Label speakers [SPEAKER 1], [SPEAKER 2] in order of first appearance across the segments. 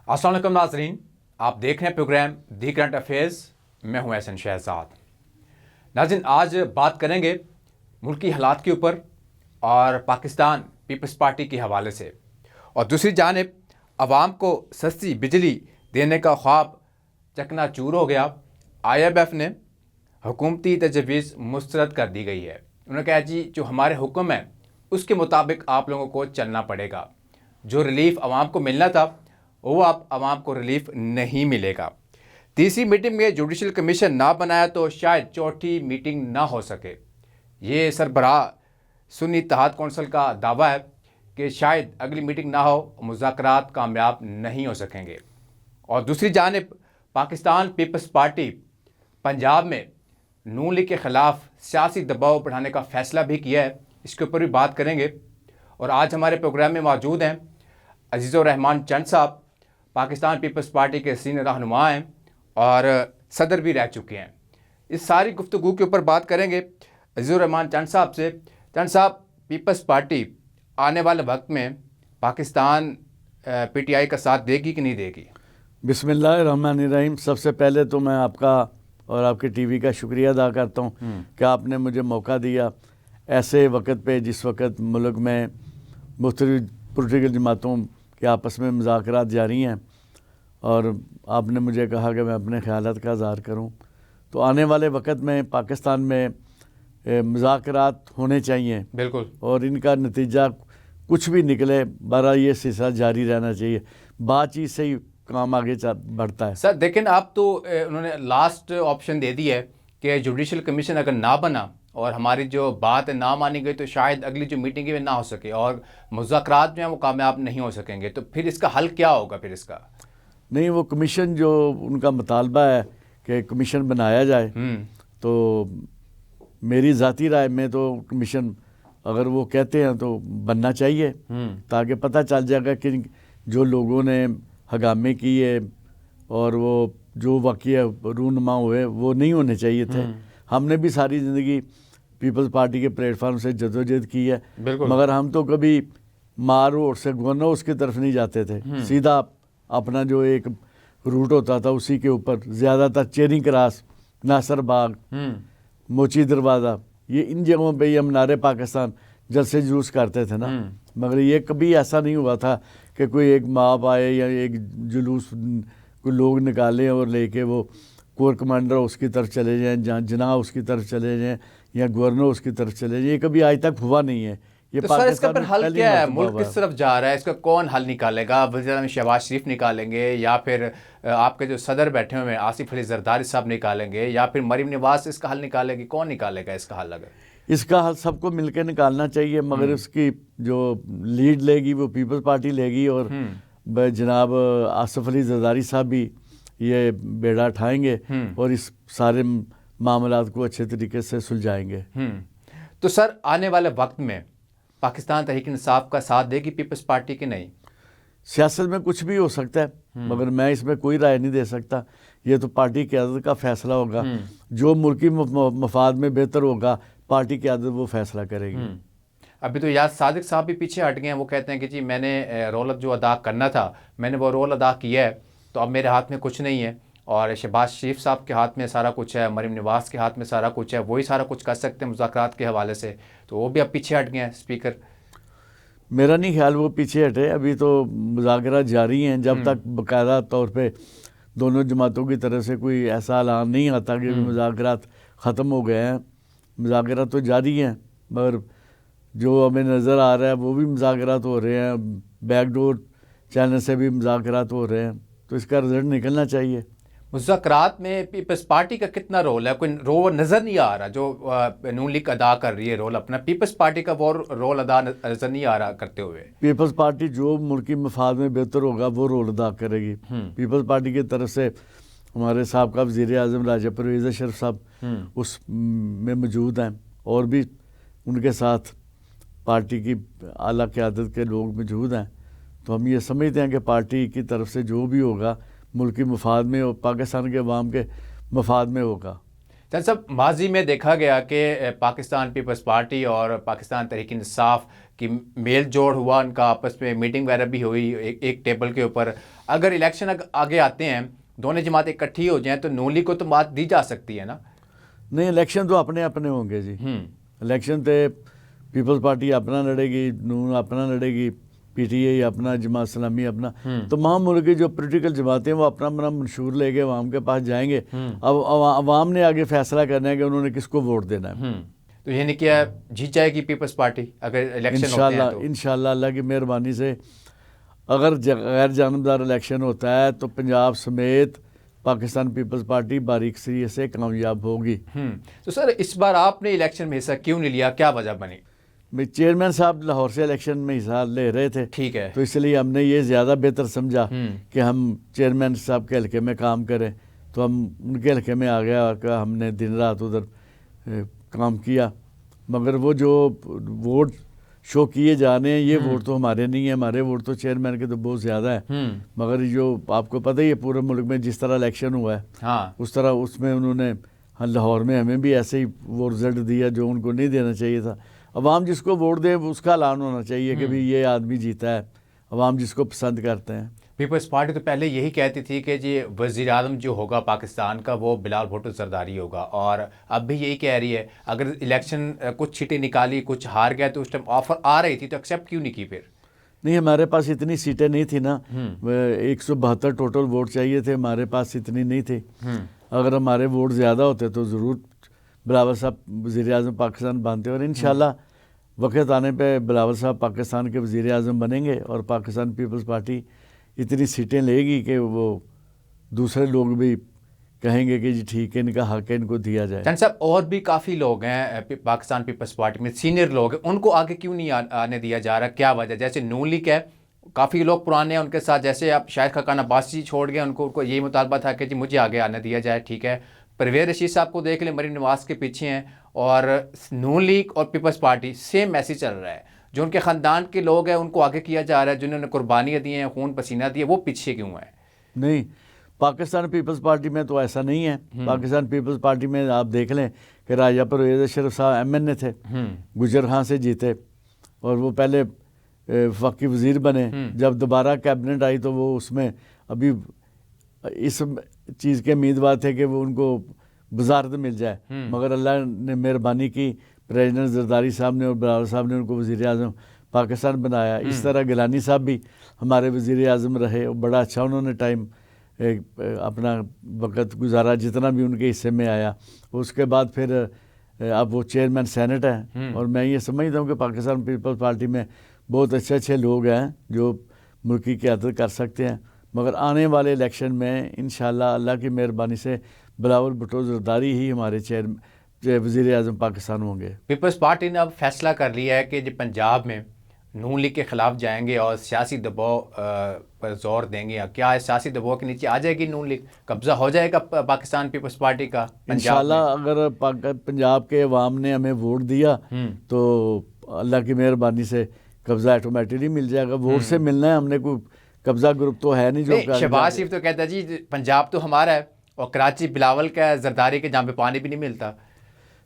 [SPEAKER 1] السلام علیکم ناظرین، آپ دیکھ رہے ہیں پروگرام دی کرنٹ افیئرز. میں ہوں احسن شہزاد. ناظرین، آج بات کریں گے ملکی حالات کے اوپر اور پاکستان پیپلز پارٹی کے حوالے سے. اور دوسری جانب عوام کو سستی بجلی دینے کا خواب چکنا چور ہو گیا. IMF نے حکومتی تجویز مسترد کر دی گئی ہے. انہوں نے کہا جی جو ہمارے حکم ہے اس کے مطابق آپ لوگوں کو چلنا پڑے گا. جو ریلیف عوام کو ملنا تھا وہ اب عوام کو ریلیف نہیں ملے گا. تیسری میٹنگ میں جوڈیشل کمیشن نہ بنایا تو شاید چوتھی میٹنگ نہ ہو سکے. یہ سربراہ سنی اتحاد کونسل کا دعویٰ ہے کہ شاید اگلی میٹنگ نہ ہو، مذاکرات کامیاب نہیں ہو سکیں گے. اور دوسری جانب پاکستان پیپلز پارٹی پنجاب میں نون لیگ کے خلاف سیاسی دباؤ بڑھانے کا فیصلہ بھی کیا ہے. اس کے اوپر بھی بات کریں گے. اور آج ہمارے پروگرام میں موجود ہیں عزیز الرحمان چند صاحب، پاکستان پیپلز پارٹی کے سینئر رہنما ہیں اور صدر بھی رہ چکے ہیں. اس ساری گفتگو کے اوپر بات کریں گے عزیز الرحمان چند صاحب سے. چند صاحب، پیپلز پارٹی آنے والے وقت میں پاکستان PTI کا ساتھ دے گی کہ نہیں دے گی؟
[SPEAKER 2] بسم اللہ الرحمن الرحیم. سب سے پہلے تو میں آپ کا اور آپ کے ٹی وی کا شکریہ ادا کرتا ہوں کہ آپ نے مجھے موقع دیا ایسے وقت پہ جس وقت ملک میں مختلف پولیٹیکل جماعتوں کے آپس میں مذاکرات جاری ہیں، اور آپ نے مجھے کہا کہ میں اپنے خیالات کا اظہار کروں. تو آنے والے وقت میں پاکستان میں مذاکرات ہونے چاہیے،
[SPEAKER 1] بالکل، اور
[SPEAKER 2] ان کا نتیجہ کچھ بھی نکلے برا یہ سلسلہ جاری رہنا چاہیے. بات چیت سے ہی کام آگے بڑھتا ہے.
[SPEAKER 1] سر دیکھیں، آپ تو انہوں نے لاسٹ آپشن دے دی ہے کہ جوڈیشل کمیشن اگر نہ بنا اور ہماری جو بات نہ مانی گئی تو شاید اگلی جو میٹنگ ہے نہ ہو سکے اور مذاکرات جو ہیں وہ کامیاب نہیں ہو سکیں گے. تو پھر اس کا حل کیا ہوگا؟ پھر اس کا
[SPEAKER 2] نہیں، وہ کمیشن جو ان کا مطالبہ ہے کہ کمیشن بنایا جائے، تو میری ذاتی رائے میں تو کمیشن اگر وہ کہتے ہیں تو بننا چاہیے، تاکہ پتہ چل جائے گا کہ جو لوگوں نے ہنگامے کیے اور وہ جو واقعہ رونما ہوئے وہ نہیں ہونے چاہیے تھے. ہم نے بھی ساری زندگی پیپلز پارٹی کے پلیٹ فارم سے جدوجہد کی ہے، مگر ہم تو کبھی مار روڈ سے گورنر اس کی طرف نہیں جاتے تھے. سیدھا اپنا جو ایک روٹ ہوتا تھا اسی کے اوپر، زیادہ تر چیرنگ کراس، ناصر باغ، موچی دروازہ، یہ ان جگہوں پہ ہی ہم نعرے پاکستان جلسے جلوس کرتے تھے نا. مگر یہ کبھی ایسا نہیں ہوا تھا کہ کوئی ایک ماب آئے یا ایک جلوس کوئی لوگ نکالیں اور لے کے وہ کور کمانڈر اس کی طرف چلے جائیں، جناح اس کی طرف چلے جائیں یا گورنر اس کی طرف چلے جائیں. یہ کبھی آج تک ہوا نہیں ہے. یہ
[SPEAKER 1] تو سر اس کا پھر حل کیا ہے؟
[SPEAKER 2] مرتبہ
[SPEAKER 1] ملک کس طرف جا رہا ہے؟ اس کا کون حل نکالے گا؟ وزیر اعظم شہباز شریف نکالیں گے یا پھر آپ کے جو صدر بیٹھے ہوئے ہیں آصف علی زرداری صاحب نکالیں گے یا پھر مریم نواز اس کا حل نکالے گی؟ کون نکالے گا اس کا حل؟ اگر
[SPEAKER 2] اس کا حل سب کو مل کے نکالنا چاہیے، مگر اس کی جو لیڈ لے گی وہ پیپلز پارٹی لے گی، اور جناب آصف علی زرداری صاحب بھی یہ بیڑا اٹھائیں گے اور اس سارے معاملات کو اچھے طریقے سے سلجھائیں گے.
[SPEAKER 1] تو سر آنے والے وقت میں پاکستان تحریک انصاف کا ساتھ دے گی پیپلز پارٹی کی نہیں؟
[SPEAKER 2] سیاست میں کچھ بھی ہو سکتا ہے، مگر میں اس میں کوئی رائے نہیں دے سکتا. یہ تو پارٹی قیادت کا فیصلہ ہوگا. جو ملکی مفاد میں بہتر ہوگا پارٹی قیادت وہ فیصلہ کرے گی.
[SPEAKER 1] ابھی تو یاد صادق صاحب بھی پیچھے ہٹ گئے ہیں. وہ کہتے ہیں کہ جی میں نے رول جو ادا کرنا تھا میں نے وہ رول ادا کیا ہے، تو اب میرے ہاتھ میں کچھ نہیں ہے. اور شہباز شریف صاحب کے ہاتھ میں سارا کچھ ہے، مریم نواز کے ہاتھ میں سارا کچھ ہے، وہی سارا کچھ کر سکتے ہیں مذاکرات کے حوالے سے. تو وہ بھی اب پیچھے ہٹ گئے ہیں اسپیکر.
[SPEAKER 2] میرا نہیں خیال وہ پیچھے ہٹے. ابھی تو مذاکرات جاری ہیں. جب تک باقاعدہ طور پہ دونوں جماعتوں کی طرف سے کوئی ایسا اعلان نہیں آتا کہ مذاکرات ختم ہو گئے ہیں. مذاکرات تو جاری ہیں، مگر جو ہمیں نظر آ رہا ہے وہ بھی مذاکرات ہو رہے ہیں، بیک ڈور چینل سے بھی مذاکرات ہو رہے ہیں. تو اس کا رزلٹ نکلنا چاہیے.
[SPEAKER 1] مذاکرات میں پیپلز پارٹی کا کتنا رول ہے؟ کوئی رول نظر نہیں آ رہا. جو نون لیگ ادا کر رہی ہے رول اپنا، پیپلز پارٹی کا وہ رول ادا نظر نہیں آ رہا کرتے ہوئے.
[SPEAKER 2] پیپلز پارٹی جو ملکی مفاد میں بہتر ہوگا وہ رول ادا کرے گی. پیپلز پارٹی کی طرف سے ہمارے سابقہ وزیر اعظم راجہ پرویز اشرف صاحب اس میں موجود ہیں، اور بھی ان کے ساتھ پارٹی کی اعلیٰ قیادت کے لوگ موجود ہیں. تو ہم یہ سمجھتے ہیں کہ پارٹی کی طرف سے جو بھی ہوگا ملکی مفاد میں اور پاکستان کے عوام کے مفاد میں ہوگا.
[SPEAKER 1] چند صاحب ماضی میں دیکھا گیا کہ پاکستان پیپلز پارٹی اور پاکستان تحریک انصاف کی میل جوڑ ہوا، ان کا آپس میں میٹنگ وغیرہ بھی ہوئی ایک ٹیبل کے اوپر. اگر الیکشن آگے آتے ہیں، دونوں جماعتیں اکٹھی ہو جائیں تو نون لیگ کو تو بات دی جا سکتی ہے نا؟
[SPEAKER 2] نہیں، الیکشن تو اپنے اپنے ہوں گے جی. الیکشن تے پیپلز پارٹی اپنا لڑے گی، نون اپنا لڑے گی، پی ٹی آئی اپنا، جماعت اسلامی اپنا. تمام ملک کی جو پولیٹیکل جماعتیں وہ اپنا اپنا منشور لے کے عوام کے پاس جائیں گے. اب عوام نے آگے فیصلہ کرنا ہے کہ انہوں نے کس کو ووٹ دینا ہے.
[SPEAKER 1] تو یعنی کیا جیت جائے گی پیپلز پارٹی اگر الیکشن ہوتے ہیں تو؟
[SPEAKER 2] انشاءاللہ اللہ کی مہربانی سے اگر غیر جانبدار الیکشن ہوتا ہے تو پنجاب سمیت پاکستان پیپلز پارٹی باریک سری سے کامیاب ہوگی.
[SPEAKER 1] تو سر اس بار آپ نے الیکشن میں حصہ کیوں نہیں لیا، کیا وجہ بنی؟
[SPEAKER 2] چیئرمین صاحب لاہور سے الیکشن میں حصہ لے رہے تھے،
[SPEAKER 1] ٹھیک ہے،
[SPEAKER 2] تو اس لیے ہم نے یہ زیادہ بہتر سمجھا کہ ہم چیئرمین صاحب کے حلقے میں کام کریں، تو ہم ان کے حلقے میں آ گیا اور ہم نے دن رات ادھر کام کیا. مگر وہ جو ووٹ شو کیے جانے ہیں یہ ووٹ تو ہمارے نہیں ہیں، ہمارے ووٹ تو چیئرمین کے تو بہت زیادہ ہے. مگر جو آپ کو پتہ ہی ہے پورے ملک میں جس طرح الیکشن ہوا ہے اس طرح اس میں انہوں نے لاہور میں ہمیں بھی ایسے ہی وہ رزلٹ دیا جو ان کو نہیں دینا چاہیے تھا. عوام جس کو ووٹ دے اس کا اعلان ہونا چاہیے کہ بھی یہ آدمی جیتا ہے، عوام جس کو پسند کرتے ہیں.
[SPEAKER 1] پیپلز پارٹی تو پہلے یہی کہتی تھی کہ جی وزیر اعظم جو ہوگا پاکستان کا وہ بلال بھٹو زرداری ہوگا، اور اب بھی یہی کہہ رہی ہے. اگر الیکشن کچھ چھیٹیں نکالی، کچھ ہار گیا تو اس ٹائم آفر آ رہی تھی تو ایکسیپٹ کیوں نہیں کی پھر؟
[SPEAKER 2] نہیں، ہمارے پاس اتنی سیٹیں نہیں تھیں نا، 172 ٹوٹل ووٹ چاہیے تھے، ہمارے پاس اتنی نہیں تھی. اگر ہمارے ووٹ زیادہ ہوتے تو ضرور بلاول صاحب وزیر اعظم پاکستان بنتے، اور انشاءاللہ وقت آنے پہ بلاول صاحب پاکستان کے وزیر اعظم بنیں گے اور پاکستان پیپلز پارٹی اتنی سیٹیں لے گی کہ وہ دوسرے لوگ بھی کہیں گے کہ جی ٹھیک ہے، ان کا حق ہے، ان کو دیا جائے.
[SPEAKER 1] چند صاحب اور بھی کافی لوگ ہیں پاکستان پیپلز پارٹی میں، سینئر لوگ ہیں، ان کو آگے کیوں نہیں آنے دیا جا رہا؟ کیا وجہ؟ جیسے نون لیگ ہے، کافی لوگ پرانے ہیں ان کے ساتھ، جیسے آپ شاہد خاقان عباسی چھوڑ گئے، ان کو یہی مطالبہ تھا کہ جی مجھے آگے آنے دیا جائے. ٹھیک ہے، پرویز رشید صاحب کو دیکھ لیں، مریم نواز کے پیچھے ہیں، اور نون لیگ اور پیپلز پارٹی سیم میسیج چل رہا ہے. جو ان کے خاندان کے لوگ ہیں ان کو آگے کیا جا رہا ہے، جنہوں نے قربانیاں دی ہیں، خون پسینہ دیا، وہ پیچھے کیوں ہیں؟
[SPEAKER 2] نہیں، پاکستان پیپلز پارٹی میں تو ایسا نہیں ہے. پاکستان پیپلز پارٹی میں آپ دیکھ لیں کہ راجہ پرویز اشرف صاحب ایم این اے تھے، گجر خان سے جیتے، اور وہ پہلے وفاقی وزیر بنے. جب دوبارہ کیبنٹ آئی تو وہ اس میں ابھی اس چیز کے امیدوار تھے کہ وہ ان کو وزارت مل جائے، مگر اللہ نے مہربانی کی، پریزیڈنٹ زرداری صاحب نے اور بلاول صاحب نے ان کو وزیر اعظم پاکستان بنایا. اس طرح گیلانی صاحب بھی ہمارے وزیر اعظم رہے، اور بڑا اچھا انہوں نے ٹائم اپنا وقت گزارا جتنا بھی ان کے حصے میں آیا. اس کے بعد پھر اب وہ چیئرمین سینٹ ہیں، اور میں یہ سمجھتا ہوں کہ پاکستان پیپلز پارٹی میں بہت اچھے لوگ ہیں جو ملک کی قیادت کر سکتے ہیں. مگر آنے والے الیکشن میں انشاءاللہ اللہ کی مہربانی سے بلاول بھٹو زرداری ہی ہمارے وزیر اعظم پاکستان ہوں گے.
[SPEAKER 1] پیپلز پارٹی نے اب فیصلہ کر لیا ہے کہ جو پنجاب میں نون لیگ کے خلاف جائیں گے اور سیاسی دباؤ پر زور دیں گے. کیا سیاسی دباؤ کے نیچے آ جائے گی نون لیگ؟ قبضہ ہو جائے گا پاکستان پیپلز پارٹی کا
[SPEAKER 2] انشاءاللہ؟ اگر پنجاب کے عوام نے ہمیں ووٹ دیا تو اللہ کی مہربانی سے قبضہ آٹومیٹکلی مل جائے گا. ووٹ سے ملنا ہے، ہم نے کوئی قبضہ گروپ تو ہے نہیں جو
[SPEAKER 1] شہباز شریف تو کہتا ہے جی پنجاب تو ہمارا ہے، اور کراچی بلاول کا زرداری کے جہاں پہ پانی بھی نہیں ملتا.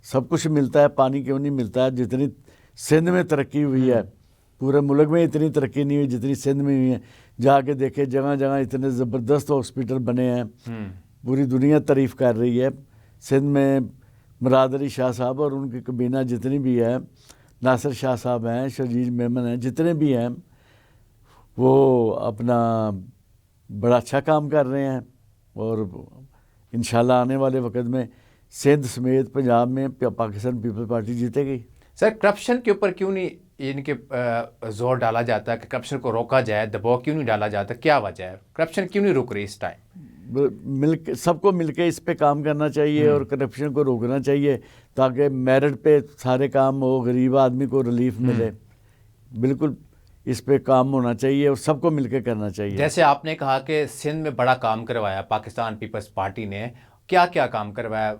[SPEAKER 2] سب کچھ ملتا ہے، پانی کیوں نہیں ملتا ہے؟ جتنی سندھ میں ترقی ہوئی ہے، پورے ملک میں اتنی ترقی نہیں ہوئی جتنی سندھ میں ہوئی ہے. جا کے دیکھے جگہ جگہ اتنے زبردست ہاسپٹل بنے ہیں، پوری دنیا تعریف کر رہی ہے. سندھ میں مراد علی شاہ صاحب اور ان کی کابینہ جتنی بھی ہے، ناصر شاہ صاحب ہیں، شرجیل میمن ہیں، جتنے بھی ہیں وہ اپنا بڑا اچھا کام کر رہے ہیں. اور انشاءاللہ آنے والے وقت میں سندھ سمیت پنجاب میں پاکستان پیپلز پارٹی جیتے گی.
[SPEAKER 1] سر کرپشن کے اوپر کیوں نہیں ان کے زور ڈالا جاتا کہ کرپشن کو روکا جائے؟ دباؤ کیوں نہیں ڈالا جاتا؟ کیا وجہ ہے؟ کرپشن کیوں نہیں رک رہی اس ٹائم؟
[SPEAKER 2] سب کو مل کے اس پہ کام کرنا چاہیے اور کرپشن کو روکنا چاہیے تاکہ میرٹ پہ سارے کام ہو، غریب آدمی کو ریلیف ملے. بالکل اس پہ کام ہونا چاہیے اور سب کو مل کے کرنا چاہیے.
[SPEAKER 1] جیسے آپ نے کہا کہ سندھ میں بڑا کام کروایا پاکستان پیپلز پارٹی نے، کیا کیا کام کروایا؟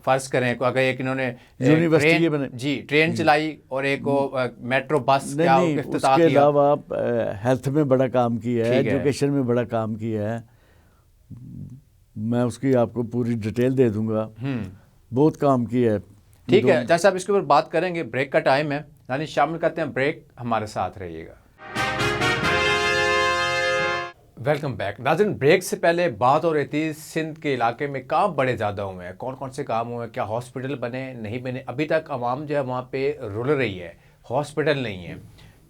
[SPEAKER 1] فرض کریں اگر ایک انہوں نے
[SPEAKER 2] یونیورسٹی بنے،
[SPEAKER 1] جی ٹرین چلائی، اور ایک میٹرو بس کا افتتاح
[SPEAKER 2] کیا. اس کے
[SPEAKER 1] کیا.
[SPEAKER 2] علاوہ ہیلتھ میں بڑا کام کیا ہے، ایجوکیشن میں بڑا کام کیا ہے. میں اس کی آپ کو پوری ڈیٹیل دے دوں گا. بہت کام کیا ہے.
[SPEAKER 1] ٹھیک ہے جج صاحب، اس کے اوپر بات کریں گے. بریک کا ٹائم ہے، یعنی شامل کرتے ہیں بریک. ہمارے ساتھ رہیے گا. Welcome back. ناظرین، بریک سے پہلے بات ہو رہی تھی سندھ کے علاقے میں کام بڑے زیادہ ہوئے ہیں. کون کون سے کام ہوئے ہیں؟ کیا ہاسپٹل بنے نہیں بنے؟ ابھی تک عوام جو ہے وہاں پہ رل رہی ہے، ہاسپٹل نہیں ہے.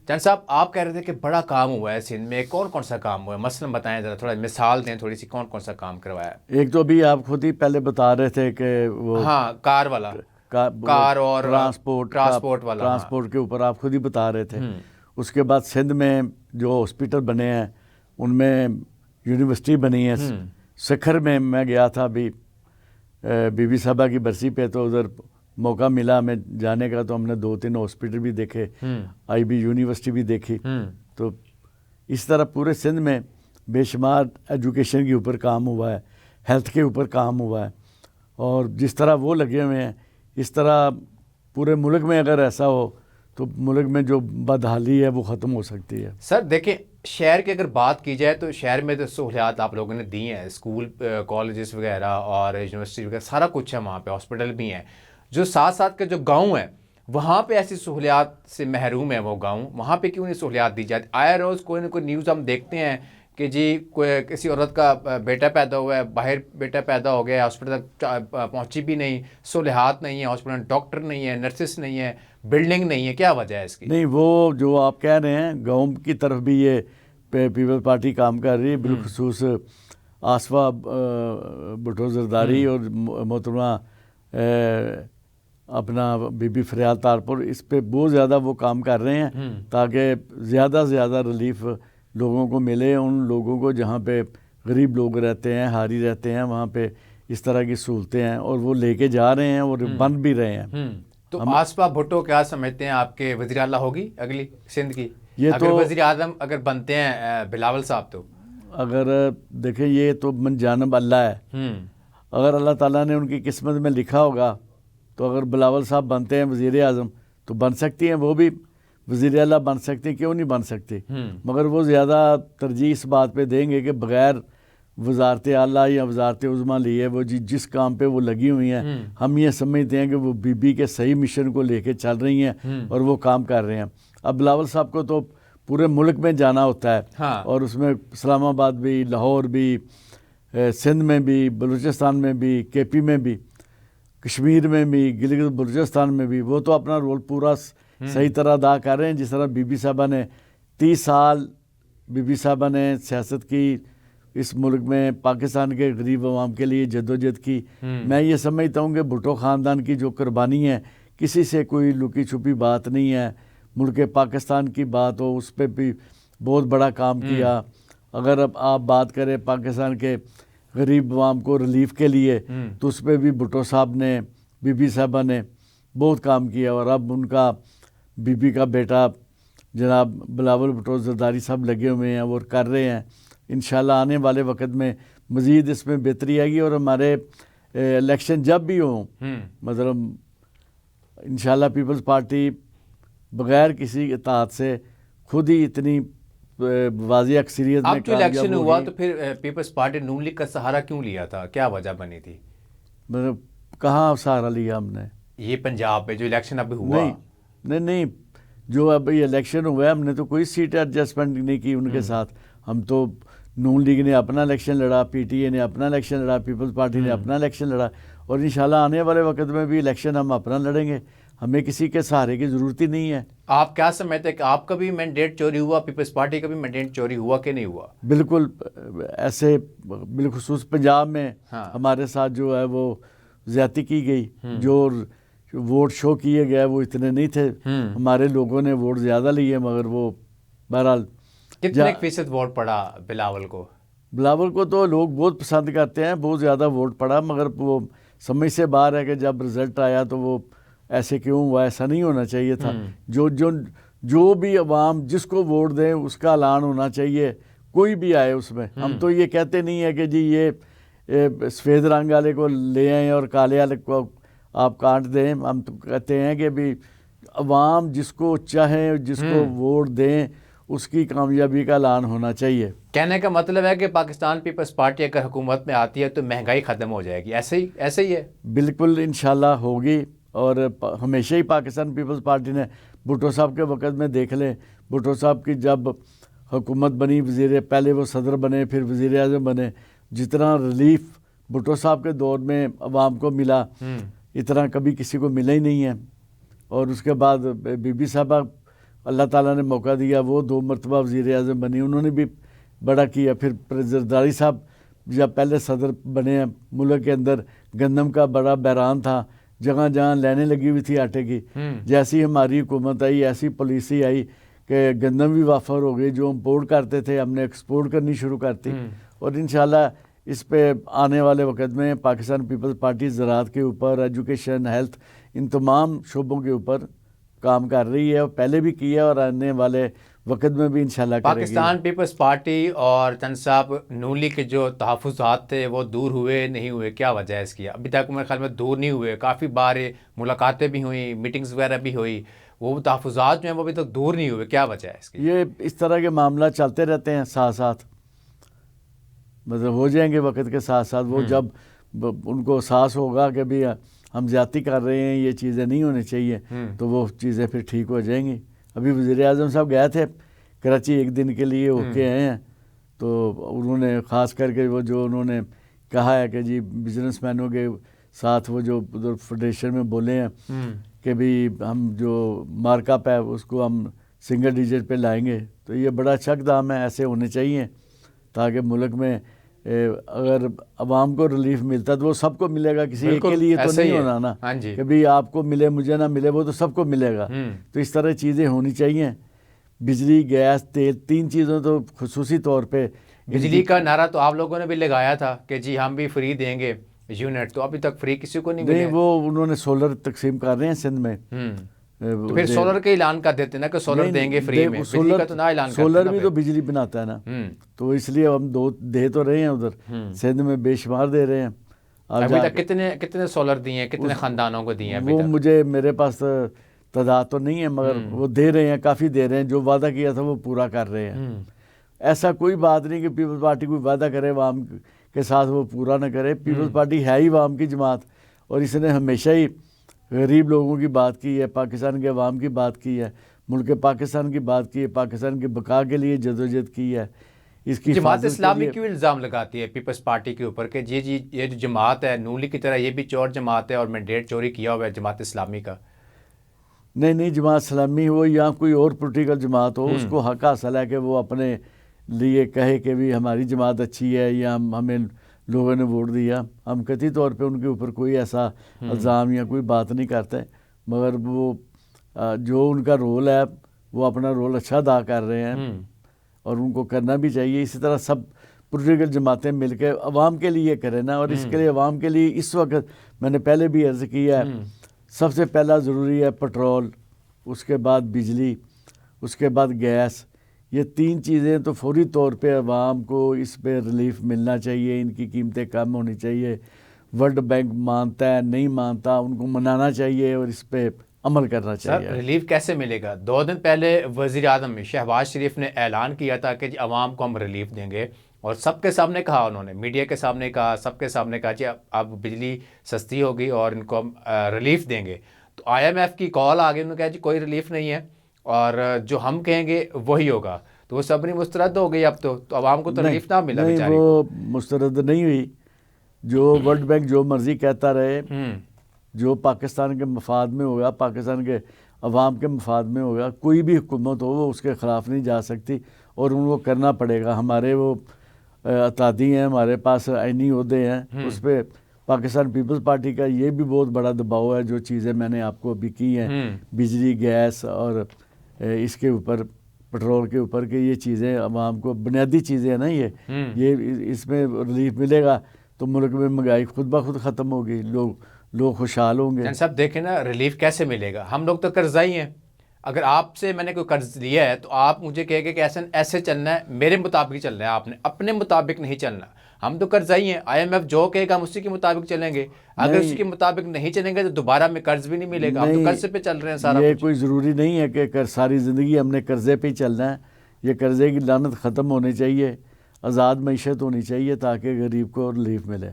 [SPEAKER 1] جان صاحب، آپ کہہ رہے تھے کہ بڑا کام ہوا ہے سندھ میں. کون کون سا کام ہوا ہے؟ مثلاً بتائیں ذرا، تھوڑا مثال دیں تھوڑی سی، کون کون سا کام کروایا ہے؟
[SPEAKER 2] ایک تو ابھی آپ خود ہی پہلے بتا رہے تھے کہ وہ
[SPEAKER 1] ہاں، کار والا، کار اور ٹرانسپورٹ والا،
[SPEAKER 2] ٹرانسپورٹ کے اوپر آپ خود ہی بتا رہے تھے. اس کے بعد سندھ میں جو ہاسپٹل بنے ہیں ان میں یونیورسٹی بنی ہے. سکھر میں میں گیا تھا ابھی بی بی صاحبہ کی برسی پہ، تو ادھر موقع ملا ہمیں جانے کا، تو ہم نے 2-3 ہاسپٹل بھی دیکھے، آئی بی یونیورسٹی بھی دیکھی. تو اس طرح پورے سندھ میں بے شمار ایجوکیشن کے اوپر کام ہوا ہے، ہیلتھ کے اوپر کام ہوا ہے. اور جس طرح وہ لگے ہوئے ہیں اس طرح پورے ملک میں اگر ایسا ہو تو ملک میں جو بدحالی ہے وہ ختم ہو سکتی ہے.
[SPEAKER 1] سر دیکھیں، شہر کی اگر بات کی جائے تو شہر میں تو سہولیات آپ لوگوں نے دی ہیں، اسکول، کالجز وغیرہ اور یونیورسٹی وغیرہ سارا کچھ ہے وہاں پہ، ہاسپٹل بھی ہیں. جو ساتھ ساتھ کے جو گاؤں ہیں وہاں پہ ایسی سہولیات سے محروم ہے وہ گاؤں، وہاں پہ کیوں نہیں سہولیات دی جاتی؟ آئے روز کوئی نہ کوئی نیوز ہم دیکھتے ہیں کہ جی کوئی کسی عورت کا بیٹا پیدا ہوا ہے، باہر بیٹا پیدا ہو گیا، ہاسپٹل تک پہنچی بھی نہیں، سہولیات نہیں ہیں، ہاسپٹل ڈاکٹر نہیں ہے، نرسز نہیں ہے، بلڈنگ نہیں ہے. کیا وجہ ہے اس کی؟
[SPEAKER 2] نہیں، وہ جو آپ کہہ رہے ہیں گاؤں کی طرف بھی یہ پیپلز پارٹی کام کر رہی ہے، بالخصوص آصفہ بھٹو زرداری اور محترمہ اپنا بی بی فریال تارپور، اس پہ بہت زیادہ وہ کام کر رہے ہیں تاکہ زیادہ سے زیادہ ریلیف لوگوں کو ملے. ان لوگوں کو جہاں پہ غریب لوگ رہتے ہیں، حاری رہتے ہیں، وہاں پہ اس طرح کی سہولتیں ہیں اور وہ لے کے جا رہے ہیں اور بن بھی رہے ہیں.
[SPEAKER 1] تو آصفہ بھٹو کیا سمجھتے ہیں آپ کے وزیر اعلیٰ ہوگی اگلی سندھ کی؟
[SPEAKER 2] یہ
[SPEAKER 1] اگر وزیر اعظم اگر بنتے ہیں بلاول صاحب تو
[SPEAKER 2] اگر دیکھیں یہ تو من جانب اللہ ہے. اگر اللہ تعالیٰ نے ان کی قسمت میں لکھا ہوگا تو اگر بلاول صاحب بنتے ہیں وزیر اعظم تو بن سکتی ہیں، وہ بھی وزیر اعلیٰ بن سکتے ہیں، کیوں نہیں بن سکتے؟ مگر وہ زیادہ ترجیح اس بات پہ دیں گے کہ بغیر وزارت اعلیٰ یا وزارت عظمیٰ لیے وہ جس کام پہ وہ لگی ہوئی ہیں، ہم یہ سمجھتے ہیں کہ وہ بی بی کے صحیح مشن کو لے کے چل رہی ہیں اور وہ کام کر رہے ہیں. اب بلاول صاحب کو تو پورے ملک میں جانا ہوتا ہے، اور اس میں اسلام آباد بھی، لاہور بھی، سندھ میں بھی، بلوچستان میں بھی، کے پی میں بھی، کشمیر میں بھی، گلگت بلوچستان میں بھی وہ تو اپنا رول پورا صحیح طرح ادا کر رہے ہیں. جس طرح بی بی صاحبہ نے 30 سال بی بی صاحبہ نے سیاست کی، اس ملک میں پاکستان کے غریب عوام کے لیے جدوجہد کی. میں یہ سمجھتا ہوں کہ بھٹو خاندان کی جو قربانی ہے کسی سے کوئی لکی چھپی بات نہیں ہے. ملک پاکستان کی بات ہو، اس پہ بھی بہت بڑا کام کیا. اگر اب آپ بات کریں پاکستان کے غریب عوام کو ریلیف کے لیے تو اس پہ بھی بھٹو صاحب نے، بی بی صاحبہ نے بہت کام کیا. اور اب ان کا بی بی کا بیٹا جناب بلاول بھٹو زرداری صاحب لگے ہوئے ہیں اور کر رہے ہیں. انشاءاللہ آنے والے وقت میں مزید اس میں بہتری آئے گی. اور ہمارے الیکشن جب بھی ہوں، مطلب انشاءاللہ پیپلز پارٹی بغیر کسی اطاعت سے خود ہی اتنی واضح اکثریت میں
[SPEAKER 1] اب جو الیکشن ہوا تو پھر پیپلز پارٹی نون لیگ کا سہارا کیوں لیا تھا؟ کیا وجہ بنی تھی؟
[SPEAKER 2] مطلب کہاں سہارا لیا ہم نے؟
[SPEAKER 1] یہ پنجاب میں جو الیکشن اب ہوا؟
[SPEAKER 2] نہیں، جو اب یہ الیکشن ہوا ہے ہم نے تو کوئی سیٹ ایڈجسٹمنٹ نہیں کی ان کے ساتھ. ہم تو نون لیگ نے اپنا الیکشن لڑا، پی ٹی اے نے اپنا الیکشن لڑا، پیپلز پارٹی نے اپنا الیکشن لڑا، اور انشاءاللہ آنے والے وقت میں بھی الیکشن ہم اپنا لڑیں گے. ہمیں کسی کے سہارے کی ضرورت ہی نہیں ہے. آپ
[SPEAKER 1] کیا سمجھتے ہیں کہ آپ کا بھی مینڈیٹ چوری ہوا، پیپلز پارٹی کا بھی مینڈیٹ چوری ہوا کہ نہیں ہوا؟
[SPEAKER 2] بالکل ایسے، بالخصوص پنجاب میں ہمارے ساتھ جو ہے وہ زیادتی کی گئی. جو ووٹ شو کیے گئے وہ اتنے نہیں تھے، ہمارے لوگوں نے ووٹ زیادہ لیے، مگر وہ بہرحال
[SPEAKER 1] کتنے فیصد ووٹ پڑا بلاول کو؟
[SPEAKER 2] بلاول کو تو لوگ بہت پسند کرتے ہیں، بہت زیادہ ووٹ پڑا، مگر وہ سمجھ سے باہر ہے کہ جب رزلٹ آیا تو وہ ایسے کیوں ہوا؟ ایسا نہیں ہونا چاہیے تھا. جو بھی عوام جس کو ووٹ دیں اس کا اعلان ہونا چاہیے، کوئی بھی آئے اس میں. ہم تو یہ کہتے نہیں ہے کہ جی یہ سفید رنگ والے کو لے آئیں اور کالے والے کو آپ کاٹ دیں. ہم تو کہتے ہیں کہ بھی عوام جس کو چاہیں، جس کو ووٹ دیں، اس کی کامیابی کا اعلان ہونا چاہیے.
[SPEAKER 1] کہنے کا مطلب ہے کہ پاکستان پیپلز پارٹی اگر حکومت میں آتی ہے تو مہنگائی ختم ہو جائے گی، ایسے ہی ہے؟
[SPEAKER 2] بالکل انشاءاللہ ہوگی. اور ہمیشہ ہی پاکستان پیپلز پارٹی نے بھٹو صاحب کے وقت میں دیکھ لیں، بھٹو صاحب کی جب حکومت بنی، پہلے وہ صدر بنے پھر وزیر اعظم بنے، جتنا ریلیف بھٹو صاحب کے دور میں عوام کو ملا اتنا کبھی کسی کو ملا ہی نہیں ہے. اور اس کے بعد بی بی صاحبہ اللہ تعالیٰ نے موقع دیا، وہ 2 مرتبہ وزیر اعظم بنی، انہوں نے بھی بڑا کیا. پھر زرداری صاحب جب پہلے صدر بنے ہیں، ملک کے اندر گندم کا بڑا بحران تھا، جگہ جہاں لائنیں لگی ہوئی تھی آٹے کی. جیسی ہماری حکومت آئی ایسی پالیسی آئی کہ گندم بھی وافر ہو گئی، جو امپورٹ کرتے تھے ہم نے ایکسپورٹ کرنی شروع کرتی. اور انشاءاللہ اس پہ آنے والے وقت میں پاکستان پیپلز پارٹی زراعت کے اوپر، ایجوکیشن، ہیلتھ، ان تمام شعبوں کے اوپر کام کر رہی ہے، اور پہلے بھی کیا اور آنے والے وقت میں بھی انشاءاللہ کرے گی.
[SPEAKER 1] پاکستان پیپلز پارٹی اور چند صاحب نون لیگ کے جو تحفظات تھے وہ دور ہوئے نہیں ہوئے؟ کیا وجہ ہے اس کی؟ ابھی تک میرے خیال میں دور نہیں ہوئے، کافی بار ملاقاتیں بھی ہوئیں، میٹنگز وغیرہ بھی ہوئی، وہ تحفظات جو ہیں وہ ابھی تک دور نہیں ہوئے، کیا وجہ ہے اس کی؟
[SPEAKER 2] یہ اس طرح کے معاملات چلتے رہتے ہیں ساتھ ساتھ، مطلب ہو جائیں گے وقت کے ساتھ ساتھ. وہ جب ان کو احساس ہوگا کہ بھی ہم زیادتی کر رہے ہیں، یہ چیزیں نہیں ہونی چاہیے، تو وہ چیزیں پھر ٹھیک ہو جائیں گی. ابھی وزیر اعظم صاحب گئے تھے کراچی 1 دن کے لیے، ہو کے آئے ہیں. تو انہوں نے خاص کر کے وہ جو انہوں نے کہا ہے کہ جی بزنس مینوں کے ساتھ وہ جو ادھر فیڈریشن میں بولے ہیں کہ بھی ہم جو مارک اپ ہے اس کو ہم سنگل ڈیجٹ پہ لائیں گے. تو یہ بڑا اچھا اقدام ہے، ایسے ہونے چاہیے تاکہ ملک میں اگر عوام کو ریلیف ملتا تو وہ سب کو ملے گا، کسی ایک کے لیے تو نہیں ہونا نا کہ بھی آپ کو ملے مجھے نہ ملے، وہ تو سب کو ملے گا. تو اس طرح چیزیں ہونی چاہیے. بجلی، گیس، تیل، 3 چیزوں تو خصوصی طور پہ.
[SPEAKER 1] بجلی کا نعرہ تو آپ لوگوں نے بھی لگایا تھا کہ جی ہم بھی فری دیں گے یونٹ، تو ابھی تک فری کسی کو نہیں ملے.
[SPEAKER 2] نہیں، وہ انہوں نے سولر تقسیم کر رہے ہیں سندھ میں.
[SPEAKER 1] تو پھر سولر کا اعلان کر دیتے نا کہ سولر دیں گے فری میں، بجلی کا تو نہ اعلان کرتے.
[SPEAKER 2] سولر بھی تو بجلی بناتا ہے نا، تو اس لیے ہم 2 دے تو رہے ہیں ادھر سندھ میں، بے شمار دے رہے ہیں.
[SPEAKER 1] ابھی تک کتنے سولر دیے ہیں، کتنے خاندانوں کو دیے ہیں ابھی
[SPEAKER 2] وہ
[SPEAKER 1] تک؟
[SPEAKER 2] میرے پاس تعداد تو نہیں ہے، مگر وہ دے رہے ہیں، کافی دے رہے ہیں. جو وعدہ کیا تھا وہ پورا کر رہے ہیں. ایسا کوئی بات نہیں کہ پیپلز پارٹی کوئی وعدہ کرے عوام کے ساتھ وہ پورا نہ کرے. پیپلز پارٹی ہے ہی عوام کی جماعت، اور اس نے ہمیشہ ہی غریب لوگوں کی بات کی ہے، پاکستان کے عوام کی بات کی ہے، ملک پاکستان کی بات کی ہے، پاکستان کی بقا کے لیے جدوجہد کی ہے. اس کی
[SPEAKER 1] جماعت اسلامی کیوں الزام لگاتی ہے پیپلز پارٹی کے اوپر کہ جی یہ جو جماعت ہے نون لیگ کی طرح یہ بھی چور جماعت ہے اور مینڈیٹ چوری کیا ہوا ہے جماعت اسلامی کا؟
[SPEAKER 2] نہیں، جماعت اسلامی ہو یا کوئی اور پولیٹیکل جماعت ہو، اس کو حق حاصل ہے کہ وہ اپنے لیے کہے کہ بھی ہماری جماعت اچھی ہے یا ہمیں لوگوں نے ووٹ دیا. ہم قطعی طور پہ ان کے اوپر کوئی ایسا الزام یا کوئی بات نہیں کرتے، مگر وہ جو ان کا رول ہے وہ اپنا رول اچھا ادا کر رہے ہیں اور ان کو کرنا بھی چاہیے. اسی طرح سب پولیٹیکل جماعتیں مل کے عوام کے لیے کریں نا. اور اس کے لیے عوام کے لیے اس وقت میں نے پہلے بھی عرض کیا ہے، سب سے پہلا ضروری ہے پٹرول، اس کے بعد بجلی، اس کے بعد گیس. یہ 3 چیزیں تو فوری طور پہ عوام کو اس پہ ریلیف ملنا چاہیے، ان کی قیمتیں کم ہونی چاہیے. ورلڈ بینک مانتا ہے نہیں مانتا، ان کو منانا چاہیے اور اس پہ عمل کرنا چاہیے.
[SPEAKER 1] سر ریلیف کیسے ملے گا؟ 2 دن پہلے وزیر اعظم شہباز شریف نے اعلان کیا تھا کہ جی عوام کو ہم ریلیف دیں گے، اور سب کے سامنے کہا، انہوں نے میڈیا کے سامنے کہا، سب کے سامنے کہا جی اب بجلی سستی ہوگی اور ان کو ہم ریلیف دیں گے. تو IMF کی کال آ گئی، انہوں نے کہا جی کوئی ریلیف نہیں ہے اور جو ہم کہیں گے وہی ہوگا. تو وہ سبری مسترد ہو گئی اب تو عوام کو تو ریلیف نہ ملا بیچاری کو.
[SPEAKER 2] وہ مسترد نہیں ہوئی. جو ورلڈ بینک جو مرضی کہتا رہے، جو پاکستان کے مفاد میں ہوگا، پاکستان کے عوام کے مفاد میں ہوگا، کوئی بھی حکومت ہو وہ اس کے خلاف نہیں جا سکتی اور ان کو کرنا پڑے گا. ہمارے وہ اتحادی ہیں، ہمارے پاس آئینی عہدے ہیں، اس پہ پاکستان پیپلز پارٹی کا یہ بھی بہت بڑا دباؤ ہے. جو چیزیں میں نے آپ کو ابھی کی ہیں، بجلی، گیس اور اس کے اوپر پٹرول کے اوپر، کہ یہ چیزیں عوام کو بنیادی چیزیں ہیں نا، یہ اس میں ریلیف ملے گا تو ملک میں مہنگائی خود بخود ختم ہوگی، لوگ خوشحال ہوں گے.
[SPEAKER 1] صاحب دیکھیں نا ریلیف کیسے ملے گا؟ ہم لوگ تو قرضائی ہیں. اگر آپ سے میں نے کوئی قرض لیا ہے تو آپ مجھے کہے گے کہ ایسے چلنا ہے، میرے مطابق ہی چلنا ہے، آپ نے اپنے مطابق نہیں چلنا. ہم تو قرضائی ہیں. IMF جو کہے گا ہم اسی کے مطابق چلیں گے. اگر اسی کے مطابق نہیں چلیں گے تو دوبارہ میں قرض بھی نہیں ملے گا. ہم تو قرضے پہ چل رہے ہیں سارا.
[SPEAKER 2] یہ کوئی ضروری نہیں ہے کہ ساری زندگی ہم نے قرضے پہ ہی چلنا ہے. یہ قرضے کی لعنت ختم ہونی چاہیے. آزاد معیشت ہونی چاہیے تاکہ غریب کو ریلیف ملے۔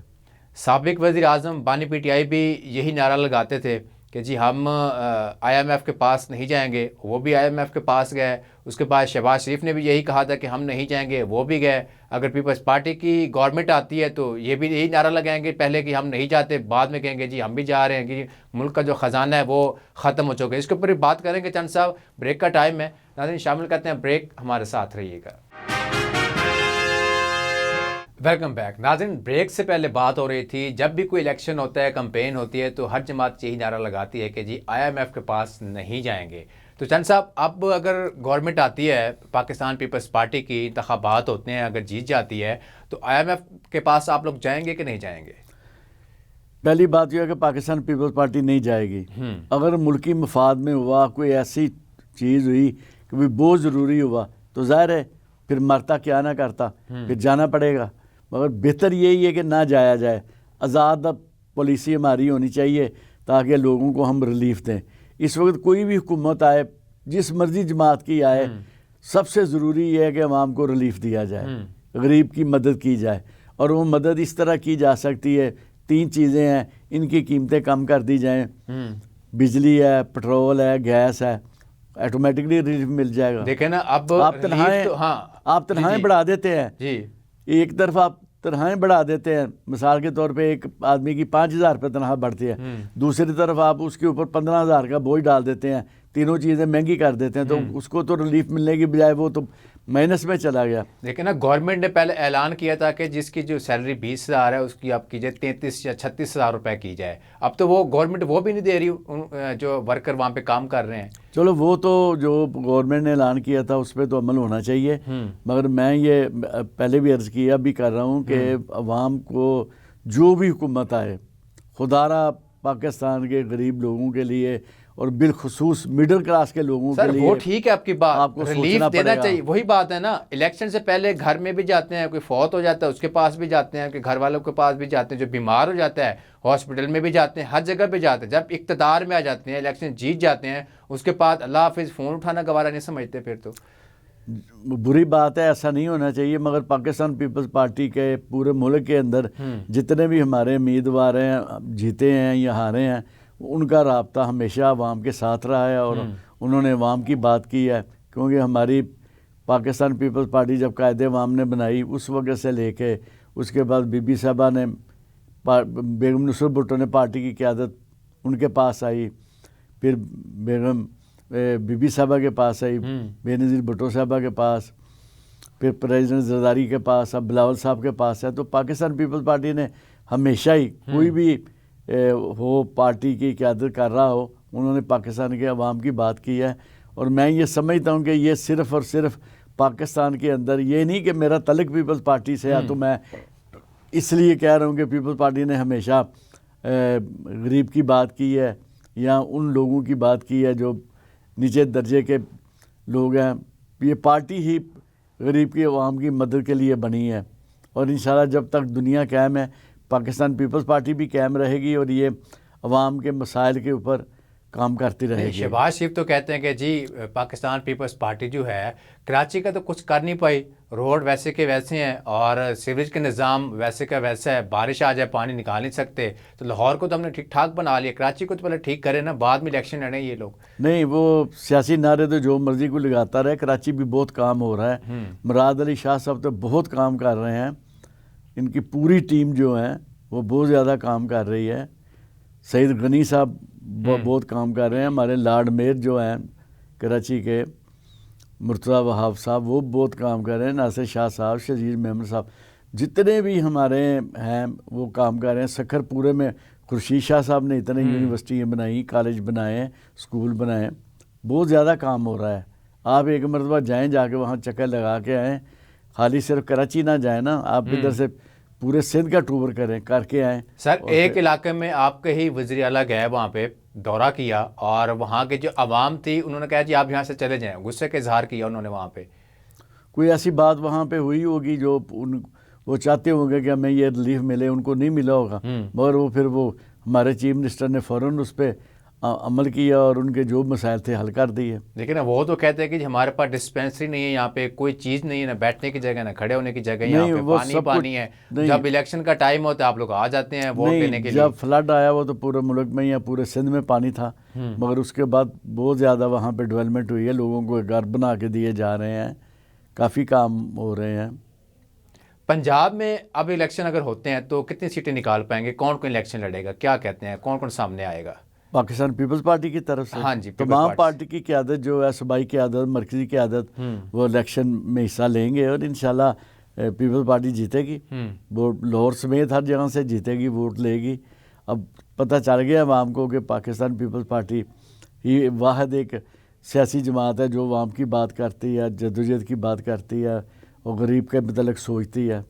[SPEAKER 1] سابق وزیر اعظم بانی پی ٹی آئی بھی یہی نعرہ لگاتے تھے کہ جی ہم آئی ایم ایف کے پاس نہیں جائیں گے، وہ بھی آئی ایم ایف کے پاس گئے۔ اس کے بعد شہباز شریف نے بھی یہی کہا تھا کہ ہم نہیں جائیں گے، وہ بھی گئے۔ اگر پیپلز پارٹی کی گورنمنٹ آتی ہے تو یہ بھی یہی نعرہ لگائیں گے پہلے کہ ہم نہیں جاتے، بعد میں کہیں گے جی ہم بھی جا رہے ہیں، کہ ملک کا جو خزانہ ہے وہ ختم ہو چکا ہے۔ اس کے اوپر بھی بات کریں گے چند صاحب، بریک کا ٹائم ہے، ناظرین شامل کرتے ہیں بریک، ہمارے ساتھ رہیے گا۔ ویلکم بیک ناظرین، بریک سے پہلے بات ہو رہی تھی جب بھی کوئی الیکشن ہوتا ہے، کمپین ہوتی ہے تو ہر جماعت یہی نعرہ لگاتی ہے کہ جی آئی ایم ایف کے پاس نہیں جائیں گے۔ تو چند صاحب، اب اگر گورنمنٹ آتی ہے، پاکستان پیپلز پارٹی کی انتخابات ہوتے ہیں، اگر جیت جاتی ہے تو آئی ایم ایف کے پاس آپ لوگ جائیں گے کہ نہیں جائیں گے؟
[SPEAKER 2] پہلی بات یہ ہے کہ پاکستان پیپلز پارٹی نہیں جائے گی۔ اگر ملکی مفاد میں ہوا کوئی ایسی چیز ہوئی کہ بھی بہت ضروری ہوا تو ظاہر ہے پھر مرتا کیا نہ کرتا، پھر جانا پڑے گا، مگر بہتر یہی ہے کہ نہ جایا جائے۔ آزاد پالیسی ہماری ہونی چاہیے تاکہ لوگوں کو ہم ریلیف دیں۔ اس وقت کوئی بھی حکومت آئے، جس مرضی جماعت کی آئے، سب سے ضروری یہ ہے کہ عوام کو ریلیف دیا جائے، غریب کی مدد کی جائے، اور وہ مدد اس طرح کی جا سکتی ہے۔ 3 چیزیں ہیں، ان کی قیمتیں کم کر دی جائیں، بجلی ہے، پٹرول ہے، گیس ہے، آٹومیٹکلی ریلیف مل جائے گا۔
[SPEAKER 1] دیکھیں نا اب
[SPEAKER 2] آپ تنخواہیں بڑھا دیتے ہیں، ایک طرف آپ تنخواہیں بڑھا دیتے ہیں، مثال کے طور پہ ایک آدمی کی 5,000 روپے تنخواہ بڑھتی ہے، دوسری طرف آپ اس کے اوپر 15,000 کا بوجھ ڈال دیتے ہیں، تینوں چیزیں مہنگی کر دیتے ہیں، تو اس کو تو ریلیف ملنے کی بجائے وہ تو مائنس میں چلا گیا۔
[SPEAKER 1] لیکن نا گورنمنٹ نے پہلے اعلان کیا تھا کہ جس کی جو سیلری 20,000 ہے اس کی آپ کیجئے 33 یا 36,000 روپے کی جائے۔ اب تو وہ گورنمنٹ وہ بھی نہیں دے رہی، جو ورکر وہاں پہ کام کر رہے ہیں۔
[SPEAKER 2] چلو وہ تو جو گورنمنٹ نے اعلان کیا تھا اس پہ تو عمل ہونا چاہیے، مگر میں یہ پہلے بھی عرض کیا، بھی کر رہا ہوں کہ عوام کو جو بھی حکومت آئے، خدا را پاکستان کے غریب لوگوں کے لیے اور بالخصوص مڈل کلاس کے لوگوں کے لیے،
[SPEAKER 1] وہ ٹھیک ہے آپ کی بات، ریلیف دینا چاہیے، وہی بات ہے نا۔ الیکشن سے پہلے گھر میں بھی جاتے ہیں، کوئی فوت ہو جاتا ہے اس کے پاس بھی جاتے ہیں، کہ گھر والوں کے پاس بھی جاتے ہیں، جو بیمار ہو جاتا ہے ہاسپٹل میں بھی جاتے ہیں، ہر جگہ پہ جاتے ہیں۔ جب اقتدار میں آ جاتے ہیں، الیکشن جیت جاتے ہیں، اس کے بعد اللہ حافظ فون اٹھانا گوارا نہیں سمجھتے پھر تو۔
[SPEAKER 2] بری بات ہے، ایسا نہیں ہونا چاہیے، مگر پاکستان پیپلز پارٹی کے پورے ملک کے اندر جتنے بھی ہمارے امیدوار ہیں، جیتے ہیں یا ہارے ہیں، ان کا رابطہ ہمیشہ عوام کے ساتھ رہا ہے، اور انہوں نے عوام کی بات کی ہے، کیونکہ ہماری پاکستان پیپلز پارٹی جب قائد عوام نے بنائی اس وقت سے لے کے اس کے بعد بی بی صاحبہ نے، بیگم نصرت بھٹو نے پارٹی کی قیادت ان کے پاس آئی، پھر بیگم بی بی صاحبہ کے پاس آئی، بے نظیر بھٹو صاحبہ کے پاس، پھر پریزیڈنٹ زرداری کے پاس، اب بلاول صاحب کے پاس ہے۔ تو پاکستان پیپلز پارٹی نے ہمیشہ ہی کوئی بھی ہو پارٹی کی قیادت کر رہا ہو، انہوں نے پاکستان کے عوام کی بات کی ہے، اور میں یہ سمجھتا ہوں کہ یہ صرف اور صرف پاکستان کے اندر، یہ نہیں کہ میرا تعلق پیپلز پارٹی سے ہے تو میں اس لیے کہہ رہا ہوں کہ پیپلز پارٹی نے ہمیشہ غریب کی بات کی ہے یا ان لوگوں کی بات کی ہے جو نیچے درجے کے لوگ ہیں۔ یہ پارٹی ہی غریب کی عوام کی مدد کے لیے بنی ہے، اور انشاءاللہ جب تک دنیا قائم ہے پاکستان پیپلز پارٹی بھی قائم رہے گی، اور یہ عوام کے مسائل کے اوپر کام کرتی رہے گی۔
[SPEAKER 1] شہباز شریف تو کہتے ہیں کہ جی پاکستان پیپلز پارٹی جو ہے کراچی کا تو کچھ کر نہیں پائی، روڈ ویسے کے ویسے ہیں اور سیوریج کا نظام ویسے کا ویسا ہے، بارش آ جائے پانی نکال نہیں سکتے، تو لاہور کو تو ہم نے ٹھیک ٹھاک بنا لیا، کراچی کو تو پہلے ٹھیک کرے نا، بعد میں الیکشن لڑیں یہ لوگ۔
[SPEAKER 2] نہیں، وہ سیاسی نعرے تو جو مرضی کو لگاتا رہے، کراچی بھی بہت کام ہو رہا ہے، مراد علی شاہ صاحب تو بہت کام کر رہے ہیں، ان کی پوری ٹیم جو ہے وہ بہت زیادہ کام کر رہی ہے، سعید غنی صاحب بہت کام کر رہے ہیں، ہمارے لارڈ میئر جو ہیں کراچی کے مرتضیٰ وہاب صاحب وہ بہت کام کر رہے ہیں، ناصر شاہ صاحب، شزیر محمد صاحب، جتنے بھی ہمارے ہیں وہ کام کر رہے ہیں۔ سکھر پورے میں خورشید شاہ صاحب نے اتنے یونیورسٹیاں بنائیں، کالج بنائے، اسکول بنائے، بہت زیادہ کام ہو رہا ہے۔ آپ ایک مرتبہ جائیں، جا کے وہاں چکر لگا کے آئیں، خالی صرف کراچی نہ جائیں نا، آپ ادھر سے پورے سندھ کا ٹور کریں، کر کے آئیں۔
[SPEAKER 1] سر ایک علاقے میں آپ کے ہی وزیر اعلیٰ گئے، وہاں پہ دورہ کیا، اور وہاں کے جو عوام تھی انہوں نے کہا جی آپ یہاں سے چلے جائیں، غصے کا اظہار کیا انہوں نے وہاں پہ۔
[SPEAKER 2] کوئی ایسی بات وہاں پہ ہوئی ہوگی جو وہ چاہتے ہوں گے کہ ہمیں یہ ریلیف ملے، ان کو نہیں ملا ہوگا، مگر وہ پھر وہ ہمارے چیف منسٹر نے فوراً اس پہ عمل کیا اور ان کے جو مسائل تھے حل کر دیے.
[SPEAKER 1] لیکن وہ تو کہتے ہیں کہ جی ہمارے پاس ڈسپینسری نہیں ہے, یہاں پہ کوئی چیز نہیں ہے, نہ بیٹھنے کی جگہ, نہ کھڑے ہونے کی جگہ, یہاں پہ پانی ہے. جب الیکشن کا ٹائم ہوتا ہے آپ لوگ آ جاتے ہیں ووٹ دینے کے لیے.
[SPEAKER 2] جب فلڈ آیا وہ تو پورے ملک میں یا پورے سندھ میں پانی تھا, مگر اس کے بعد بہت زیادہ وہاں پہ ڈیولپمنٹ ہوئی ہے, لوگوں کو گھر بنا کے دیے جا رہے ہیں, کافی کام ہو رہے ہیں.
[SPEAKER 1] پنجاب میں اب الیکشن اگر ہوتے ہیں تو کتنی سیٹیں نکال پائیں گے, کون کون الیکشن لڑے گا, کیا کہتے ہیں, کون کون سامنے آئے گا؟
[SPEAKER 2] پاکستان پیپلز پارٹی کی طرف سے
[SPEAKER 1] ہاں جی,
[SPEAKER 2] تمام پارٹی کی قیادت جو ہے, صوبائی قیادت, مرکزی قیادت, وہ الیکشن میں حصہ لیں گے اور انشاءاللہ پیپلز پارٹی جیتے گی. ووٹ لاہور سمیت ہر جگہ سے جیتے گی, ووٹ لے گی. اب پتہ چل گیا عوام کو کہ پاکستان پیپلز پارٹی ہی واحد ایک سیاسی جماعت ہے جو عوام کی بات کرتی ہے, جدوجہد کی بات کرتی ہے اور غریب کے متعلق سوچتی ہے.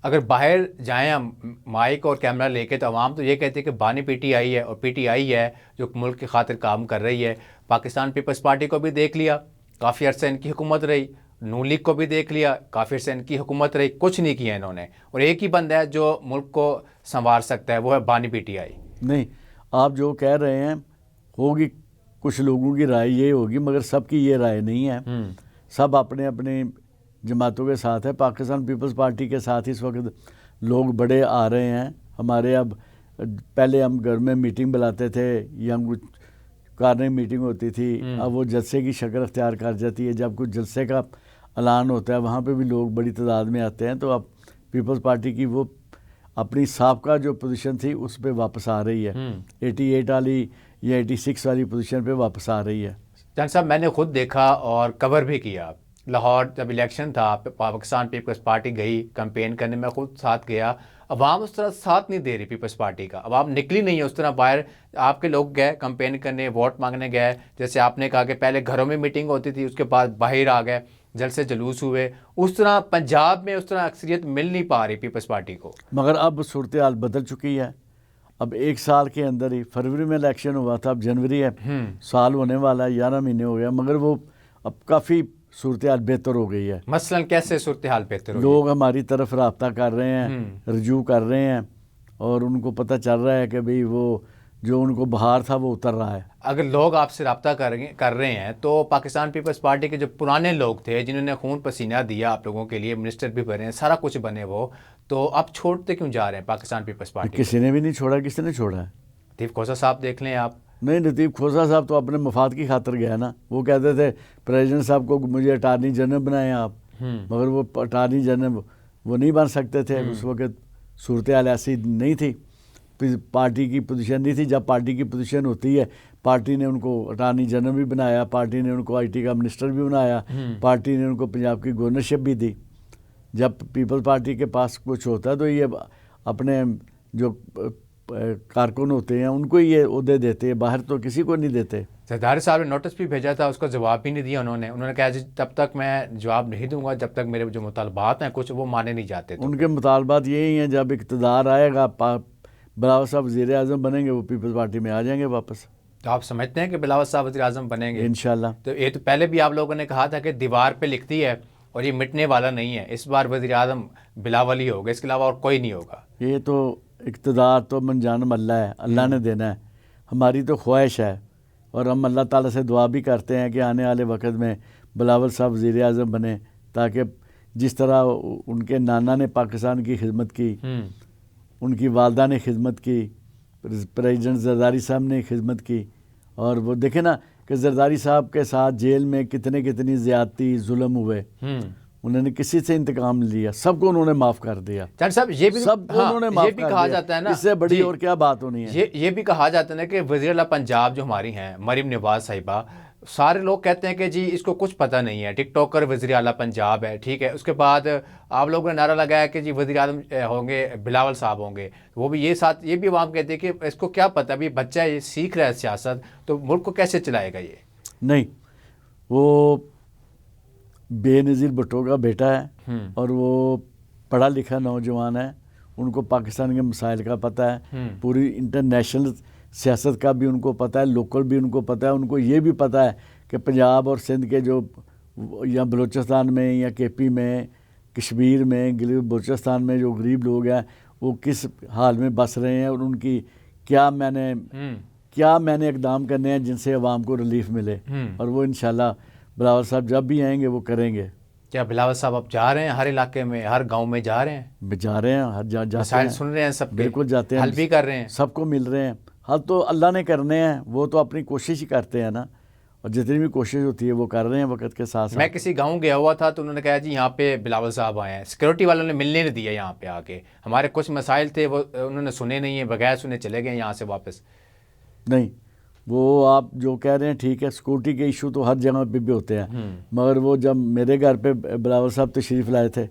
[SPEAKER 1] اگر باہر جائیں ہم مائک اور کیمرہ لے کے تو عوام تو یہ کہتی ہے کہ بانی پی ٹی آئی ہے, اور پی ٹی آئی ہے جو ملک کی خاطر کام کر رہی ہے. پاکستان پیپلز پارٹی کو بھی دیکھ لیا, کافی عرصہ ان کی حکومت رہی. نون لیگ کو بھی دیکھ لیا, کافی عرصہ ان کی حکومت رہی, کچھ نہیں کیا انہوں نے. اور ایک ہی بندہ ہے جو ملک کو سنوار سکتا ہے, وہ ہے بانی پی ٹی آئی.
[SPEAKER 2] نہیں, آپ جو کہہ رہے ہیں ہوگی, کچھ لوگوں کی رائے یہ ہوگی, مگر سب کی یہ رائے نہیں ہے. سب اپنے اپنے جماعتوں کے ساتھ ہے. پاکستان پیپلز پارٹی کے ساتھ اس وقت لوگ بڑے آ رہے ہیں ہمارے. اب پہلے ہم گھر میں میٹنگ بلاتے تھے یا ہم کچھ کارنر میٹنگ ہوتی تھی, اب وہ جلسے کی شکل اختیار کر جاتی ہے. جب کچھ جلسے کا اعلان ہوتا ہے وہاں پہ بھی لوگ بڑی تعداد میں آتے ہیں. تو اب پیپلز پارٹی کی وہ اپنی سابقہ جو پوزیشن تھی اس پہ واپس آ رہی ہے, 88 والی یا 86 والی پوزیشن پہ واپس آ رہی ہے.
[SPEAKER 1] جان صاحب, میں نے خود دیکھا اور کور بھی کیا. لاہور جب الیکشن تھا, پاکستان پیپلز پارٹی گئی کمپین کرنے, میں خود ساتھ گیا. عوام اس طرح ساتھ نہیں دے رہی پیپلز پارٹی کا, عوام نکلی نہیں ہے اس طرح باہر. آپ کے لوگ گئے کمپین کرنے, ووٹ مانگنے گئے, جیسے آپ نے کہا کہ پہلے گھروں میں میٹنگ ہوتی تھی, اس کے بعد باہر آ گئے, جلسے جلوس ہوئے. اس طرح پنجاب میں اس طرح اکثریت مل نہیں پا رہی پیپلز پارٹی کو.
[SPEAKER 2] مگر اب صورتحال بدل چکی ہے. اب ایک سال کے اندر ہی, فروری میں الیکشن ہوا تھا, اب جنوری ہے, سال ہونے والا ہے, 11 مہینے ہو گیا, مگر وہ اب کافی صورتحال بہتر ہو گئی ہے.
[SPEAKER 1] مثلاً کیسے صورتحال بہتر ہو گئی؟
[SPEAKER 2] لوگ ہماری طرف رابطہ کر رہے ہیں, رجوع کر رہے ہیں, اور ان کو پتہ چل رہا ہے کہ بھئی وہ جو ان کو بہار تھا وہ اتر رہا ہے.
[SPEAKER 1] اگر لوگ آپ سے رابطہ کر رہے ہیں تو پاکستان پیپلز پارٹی کے جو پرانے لوگ تھے جنہوں نے خون پسینہ دیا آپ لوگوں کے لیے, منسٹر بھی بنے, سارا کچھ بنے, وہ تو اب چھوڑتے کیوں جا رہے ہیں پاکستان پیپلز پارٹی؟
[SPEAKER 2] کسی نے بھی نہیں چھوڑا. کس نے چھوڑا ہے؟
[SPEAKER 1] لطیف کھوسہ صاحب دیکھ لیں آپ.
[SPEAKER 2] نہیں, لطیف کھوسہ صاحب تو اپنے مفاد کی خاطر گیا نا. وہ کہتے تھے پریزیڈنٹ صاحب کو مجھے اٹارنی جنرل بنائیں آپ, مگر وہ اٹارنی جنرل وہ نہیں بن سکتے تھے. اس وقت صورتحال ایسی نہیں تھی, پارٹی کی پوزیشن نہیں تھی. جب پارٹی کی پوزیشن ہوتی ہے, پارٹی نے ان کو اٹارنی جنرل بھی بنایا, پارٹی نے ان کو آئی ٹی کا منسٹر بھی بنایا, پارٹی نے ان کو پنجاب کی گورنرشپ بھی دی. جب پیپل پارٹی کے پاس کچھ ہوتا ہے تو یہ اپنے جو کارکن ہوتے ہیں ان کو یہ عہدے دیتے ہیں, باہر تو کسی کو نہیں دیتے.
[SPEAKER 1] زرداری صاحب نے نوٹس بھی بھیجا تھا, اس کا جواب بھی نہیں دیا انہوں نے کہا جب تک میں جواب نہیں دوں گا جب تک میرے جو مطالبات ہیں کچھ وہ مانے نہیں جاتے.
[SPEAKER 2] ان کے مطالبات یہی ہیں, جب اقتدار آئے گا, بلاول صاحب وزیر اعظم بنیں گے, وہ پیپلز پارٹی میں آ جائیں گے واپس.
[SPEAKER 1] تو آپ سمجھتے ہیں کہ بلاول صاحب وزیر اعظم بنیں گے؟
[SPEAKER 2] انشاءاللہ.
[SPEAKER 1] تو یہ تو پہلے بھی آپ لوگوں نے کہا تھا کہ دیوار پہ لکھتی ہے اور یہ مٹنے والا نہیں ہے. اس بار وزیر اعظم بلاول ہی ہوگا, اس کے علاوہ اور کوئی نہیں ہوگا.
[SPEAKER 2] یہ تو اقتدار تو من جانم اللہ ہے, اللہ نے دینا ہے. ہماری تو خواہش ہے اور ہم اللہ تعالیٰ سے دعا بھی کرتے ہیں کہ آنے والے وقت میں بلاول صاحب وزیر اعظم بنے, تاکہ جس طرح ان کے نانا نے پاکستان کی خدمت کی, ان کی والدہ نے خدمت کی, پریزیڈنٹ زرداری صاحب نے خدمت کی, اور وہ دیکھیں نا کہ زرداری صاحب کے ساتھ جیل میں کتنی زیادتی ظلم ہوئے, انہوں نے کسی سے انتقام لیا, سب کو انہوں نے معاف کر دیا.
[SPEAKER 1] جان صاحب یہ بھی
[SPEAKER 2] سب کو انہوں نے معاف کر
[SPEAKER 1] کہا
[SPEAKER 2] دیا.
[SPEAKER 1] جاتا ہے نا,
[SPEAKER 2] اس سے بڑی اور کیا بات ہونی ہے.
[SPEAKER 1] یہ بھی کہا جاتا ہے نا کہ وزیر اعلیٰ پنجاب جو ہماری ہیں مریم نواز صاحبہ, سارے لوگ کہتے ہیں کہ جی اس کو کچھ پتہ نہیں ہے, ٹک ٹاکر وزیر اعلیٰ پنجاب ہے, ٹھیک ہے. اس کے بعد آپ لوگوں نے نعرہ لگایا کہ جی وزیر اعظم ہوں گے بلاول صاحب ہوں گے, وہ بھی یہ بھی عوام کہتے ہیں کہ اس کو کیا پتہ, ابھی بچہ یہ سیکھ رہا ہے سیاست, تو ملک کو کیسے چلائے گا یہ؟
[SPEAKER 2] نہیں, وہ بے نظیر بھٹو کا بیٹا ہے اور وہ پڑھا لکھا نوجوان ہے, ان کو پاکستان کے مسائل کا پتہ ہے, پوری انٹرنیشنل سیاست کا بھی ان کو پتہ ہے, لوکل بھی ان کو پتہ ہے. ان کو یہ بھی پتہ ہے کہ پنجاب اور سندھ کے جو یا بلوچستان میں یا کے پی میں, کشمیر میں, بلوچستان میں جو غریب لوگ ہیں وہ کس حال میں بس رہے ہیں, اور ان کی کیا میں نے اقدام کرنے ہیں جن سے عوام کو ریلیف ملے، اور وہ انشاءاللہ بلاول صاحب جب بھی آئیں گے وہ کریں گے۔
[SPEAKER 1] کیا بلاول صاحب اب جا رہے ہیں ہر علاقے میں، ہر گاؤں میں جا رہے ہیں؟
[SPEAKER 2] جا رہے ہیں، ہر جاتے
[SPEAKER 1] مسائل
[SPEAKER 2] ہیں،
[SPEAKER 1] سن رہے ہیں سب کے،
[SPEAKER 2] بالکل جاتے ہیں،
[SPEAKER 1] حل بھی کر رہے ہیں؟
[SPEAKER 2] سب کو مل رہے ہیں۔ حل تو اللہ نے کرنے ہیں، وہ تو اپنی کوشش ہی کرتے ہیں نا، اور جتنی بھی کوشش ہوتی ہے وہ کر رہے ہیں وقت کے ساتھ ساتھ۔
[SPEAKER 1] میں کسی گاؤں گیا ہوا تھا تو انہوں نے کہا جی یہاں پہ بلاول صاحب آئے ہیں، سیکورٹی والوں نے ملنے نہیں دیا یہاں پہ آ کے، ہمارے کچھ مسائل تھے وہ انہوں نے سنے نہیں ہیں، بغیر سنے چلے گئے یہاں سے واپس۔
[SPEAKER 2] نہیں، وہ آپ جو کہہ رہے ہیں ٹھیک ہے، سیکورٹی کے ایشو تو ہر جگہ پہ بھی ہوتے ہیں، مگر وہ جب میرے گھر پہ بلاول صاحب تشریف لائے تھے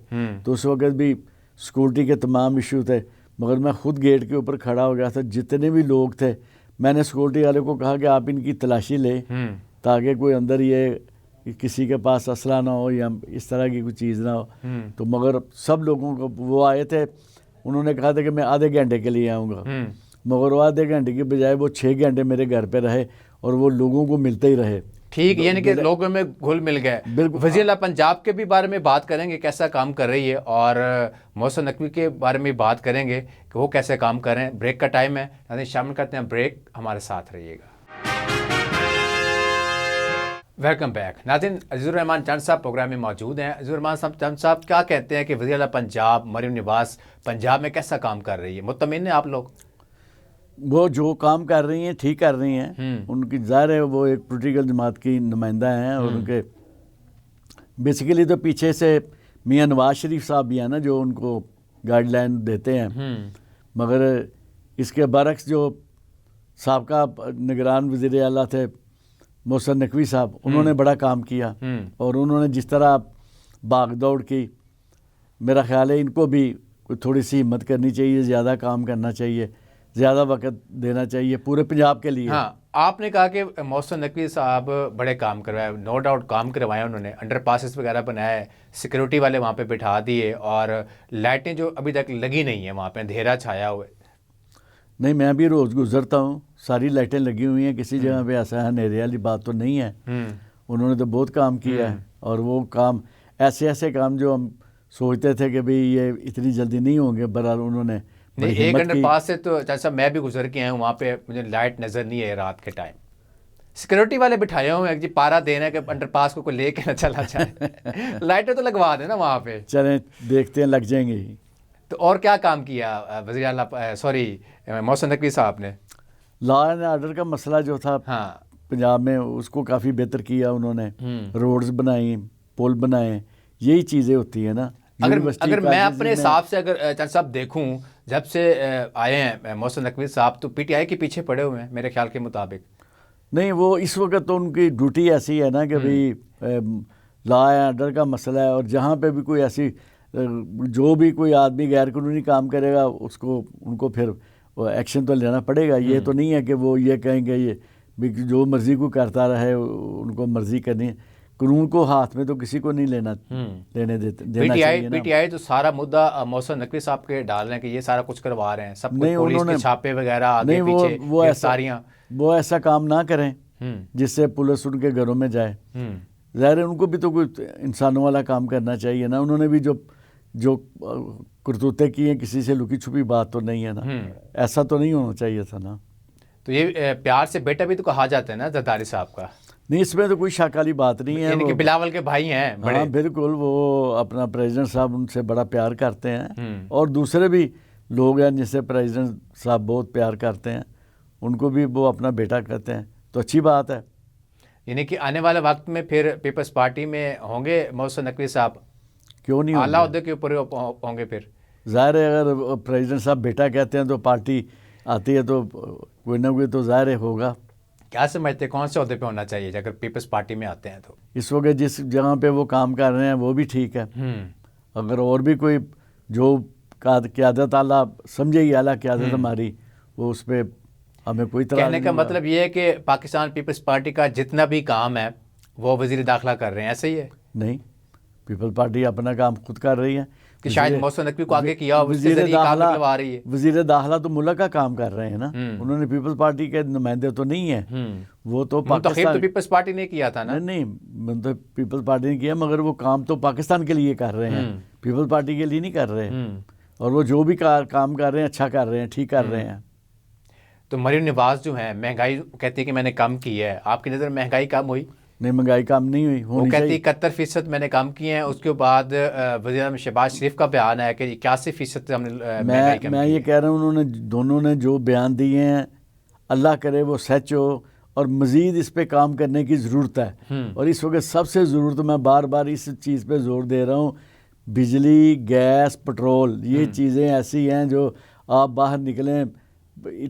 [SPEAKER 2] تو اس وقت بھی سیکورٹی کے تمام ایشو تھے، مگر میں خود گیٹ کے اوپر کھڑا ہو گیا تھا، جتنے بھی لوگ تھے میں نے سیکورٹی والے کو کہا کہ آپ ان کی تلاشی لیں تاکہ کوئی اندر یہ کسی کے پاس اسلحہ نہ ہو یا اس طرح کی کوئی چیز نہ ہو۔ تو مگر سب لوگوں کو وہ آئے تھے، انہوں نے کہا تھا کہ میں آدھے گھنٹے کے لیے آؤں گا، مگر وہ آدھے گھنٹے کی بجائے وہ 6 گھنٹے میرے گھر پہ رہے اور وہ لوگوں کو ملتے ہی رہے۔
[SPEAKER 1] ٹھیک، یعنی کہ لوگوں میں گھل مل گئے۔ وزیر اعلیٰ پنجاب کے بھی بارے میں بات کریں گے کیسا کام کر رہی ہے، اور محسن نقوی کے بارے میں بات کریں گے کہ وہ کیسے کام کر رہے ہیں۔ بریک کا ٹائم ہے، یعنی شامل کرتے ہیں بریک، ہمارے ساتھ رہیے گا۔ ویلکم بیک ناظرین، عزیز الرحمان چند صاحب پروگرام میں موجود ہیں۔ عزیز الرحمان چند صاحب کیا کہتے ہیں کہ وزیر اعلیٰ پنجاب مریم نواز پنجاب میں کیسا کام کر رہی ہے؟ مطمئن ہیں آپ لوگ؟
[SPEAKER 2] وہ جو کام کر رہی ہیں ٹھیک کر رہی ہیں، ان کی ظاہر ہے وہ ایک پولیٹیکل جماعت کی نمائندہ ہیں، اور ان کے بیسیکلی تو پیچھے سے میاں نواز شریف صاحب بھی ہیں نا جو ان کو گائیڈ لائن دیتے ہیں، مگر اس کے برعکس جو سابقہ نگران وزیر اعلیٰ تھے محسن نقوی صاحب، انہوں نے بڑا کام کیا، اور انہوں نے جس طرح بھاگ دوڑ کی، میرا خیال ہے ان کو بھی تھوڑی سی ہمت کرنی چاہیے، زیادہ کام کرنا چاہیے، زیادہ وقت دینا چاہیے پورے پنجاب کے لیے۔
[SPEAKER 1] ہاں، آپ نے کہا کہ محسن نقوی صاحب بڑے کام کروائے، نو ڈاؤٹ کام کروائے انہوں نے، انڈر پاسز وغیرہ بنائے، سیکورٹی والے وہاں پہ بٹھا دیے، اور لائٹیں جو ابھی تک لگی نہیں ہیں وہاں پہ اندھیرا چھایا ہوئے۔
[SPEAKER 2] نہیں، میں بھی روز گزرتا ہوں، ساری لائٹیں لگی ہوئی ہیں، کسی جگہ پہ ایسا اندھیرے والی بات تو نہیں ہے۔ انہوں نے تو بہت کام کیا ہے، اور وہ کام ایسے کام جو ہم سوچتے تھے کہ بھئی یہ اتنی جلدی نہیں ہوں گے، بہرحال انہوں نے
[SPEAKER 1] نہیں، ایک انڈر پاس سے تو جیسا میں بھی گزر کے آیا ہوں، وہاں پہ مجھے لائٹ نظر نہیں ہے رات کے ٹائم۔ سیکورٹی والے بٹھائے ہوئے ہیں جی، پارا دینا ہے کہ انڈر پاس کو کوئی لے کے نہ چلا جائے، لائٹیں تو لگوا دیں نا وہاں پہ۔
[SPEAKER 2] چلیں دیکھتے ہیں، لگ جائیں گے۔
[SPEAKER 1] تو اور کیا کام کیا وزیر اعلیٰ محسن نقوی صاحب نے؟
[SPEAKER 2] لا اینڈ آرڈر کا مسئلہ جو تھا پنجاب میں، اس کو کافی بہتر کیا انہوں نے، روڈز بنائیں، پل بنائے، یہی چیزیں ہوتی ہیں نا۔
[SPEAKER 1] اگر میں اپنے حساب سے اگر چند صاحب دیکھوں، جب سے آئے ہیں محسن نقوی صاحب تو پی ٹی آئی کے پیچھے پڑے ہوئے ہیں میرے خیال کے مطابق۔
[SPEAKER 2] نہیں، وہ اس وقت تو ان کی ڈیوٹی ایسی ہے نا کہ بھئی لا اینڈ آرڈر کا مسئلہ ہے، اور جہاں پہ بھی کوئی ایسی جو بھی کوئی آدمی غیر قانونی کام کرے گا ان کو پھر ایکشن تو لینا پڑے گا۔ یہ تو نہیں ہے کہ وہ یہ کہیں گے یہ جو مرضی کو کرتا رہے، ان کو مرضی کرنی ہے، قانون کو ہاتھ میں تو کسی کو نہیں لینا دینا چاہیے۔
[SPEAKER 1] پی ٹی آئی تو سارا مدعا محسن نقوی صاحب کے ڈال رہے ہیں کہ یہ سارا کچھ کروا رہے ہیں، سب کچھ پولیس کے چھاپے وغیرہ آگے پیچھے گرفتاریاں۔
[SPEAKER 2] وہ ایسا کام نہ کریں جس سے پولیس ان کے گھروں میں جائے۔ ظاہر ہے ان کو بھی تو کوئی انسانوں والا کام کرنا چاہیے نا، انہوں نے بھی جو کرتوتے کی ہیں، کسی سے لکی چھپی بات تو نہیں ہے نا، ایسا تو نہیں ہونا چاہیے تھا نا۔
[SPEAKER 1] تو یہ پیار سے بیٹا بھی تو کہا جاتا ہے نا زرداری صاحب کا؟
[SPEAKER 2] نہیں، اس میں تو کوئی شک والی بات نہیں ہے،
[SPEAKER 1] یعنی کہ بلاول کے بھائی ہیں بڑے۔
[SPEAKER 2] ہاں بالکل، وہ اپنا پریزیڈنٹ صاحب ان سے بڑا پیار کرتے ہیں، اور دوسرے بھی لوگ ہیں جن سے پریزیڈنٹ صاحب بہت پیار کرتے ہیں، ان کو بھی وہ اپنا بیٹا کہتے ہیں، تو اچھی بات ہے۔
[SPEAKER 1] یعنی کہ آنے والے وقت میں پھر پیپلز پارٹی میں ہوں گے محسن نقوی صاحب؟
[SPEAKER 2] کیوں نہیں
[SPEAKER 1] اعلیٰ عہدے کے اوپر ہوں گے پھر؟
[SPEAKER 2] ظاہر ہے اگر پریزیڈنٹ صاحب بیٹا کہتے ہیں تو پارٹی آتی ہے تو کوئی نہ کوئی تو ظاہر ہوگا۔
[SPEAKER 1] کیا سمجھتے کون سے عہدے پہ ہونا چاہیے اگر پیپلز پارٹی میں آتے ہیں تو؟
[SPEAKER 2] اس وقت جس جگہ پہ وہ کام کر رہے ہیں وہ بھی ٹھیک ہے، اگر اور بھی کوئی جو قیادت اعلیٰ سمجھے گی، اعلیٰ قیادت ہماری، وہ اس پہ ہمیں کوئی طرح
[SPEAKER 1] کہنے کا مطلب یہ ہے کہ پاکستان پیپلز پارٹی کا جتنا بھی کام ہے وہ وزیر داخلہ کر رہے ہیں، ایسا ہی ہے؟
[SPEAKER 2] نہیں، پیپل پارٹی اپنا کام خود کر رہی ہے،
[SPEAKER 1] کہ شاید محسن نقوی کو آگے کیا اس کے ذریعے کام کروا رہی ہے۔
[SPEAKER 2] وزیر داخلہ تو ملک کا کام کر رہے ہیں نا، انہوں نے پیپل پارٹی کے نمائندے تو نہیں ہیں، وہ تو
[SPEAKER 1] منتخب تو پیپلز پارٹی نے کیا تھا نا۔
[SPEAKER 2] نہیں، منتخب پیپل پارٹی نے کیا، مگر وہ کام تو پاکستان کے لیے کر رہے ہیں، پیپل پارٹی کے لیے نہیں کر رہے، اور وہ جو بھی کام کر رہے ہیں اچھا کر رہے ہیں، ٹھیک کر رہے ہیں۔
[SPEAKER 1] تو مریم نواز جو ہیں مہنگائی کہتی ہے کہ میں نے کم کی ہے، آپ کی نظر مہنگائی کم ہوئی؟
[SPEAKER 2] نہیں، مہنگائی کم نہیں ہوئی،
[SPEAKER 1] وہ
[SPEAKER 2] ہونی
[SPEAKER 1] کہتی
[SPEAKER 2] چاہیے۔
[SPEAKER 1] 71% میں نے کم کی ہیں، اس کے بعد وزیر اعظم شہباز شریف کا بیان ہے کہ 81% ہم نے مہنگائی کم
[SPEAKER 2] میں
[SPEAKER 1] کی
[SPEAKER 2] یہ
[SPEAKER 1] ہے۔
[SPEAKER 2] کہہ رہا ہوں انہوں نے دونوں نے جو بیان دیے ہیں اللہ کرے وہ سچ ہو، اور مزید اس پہ کام کرنے کی ضرورت ہے۔ اور اس وقت سب سے ضرورت، میں بار بار اس چیز پہ زور دے رہا ہوں، بجلی، گیس، پٹرول، یہ چیزیں ایسی ہیں جو آپ باہر نکلیں،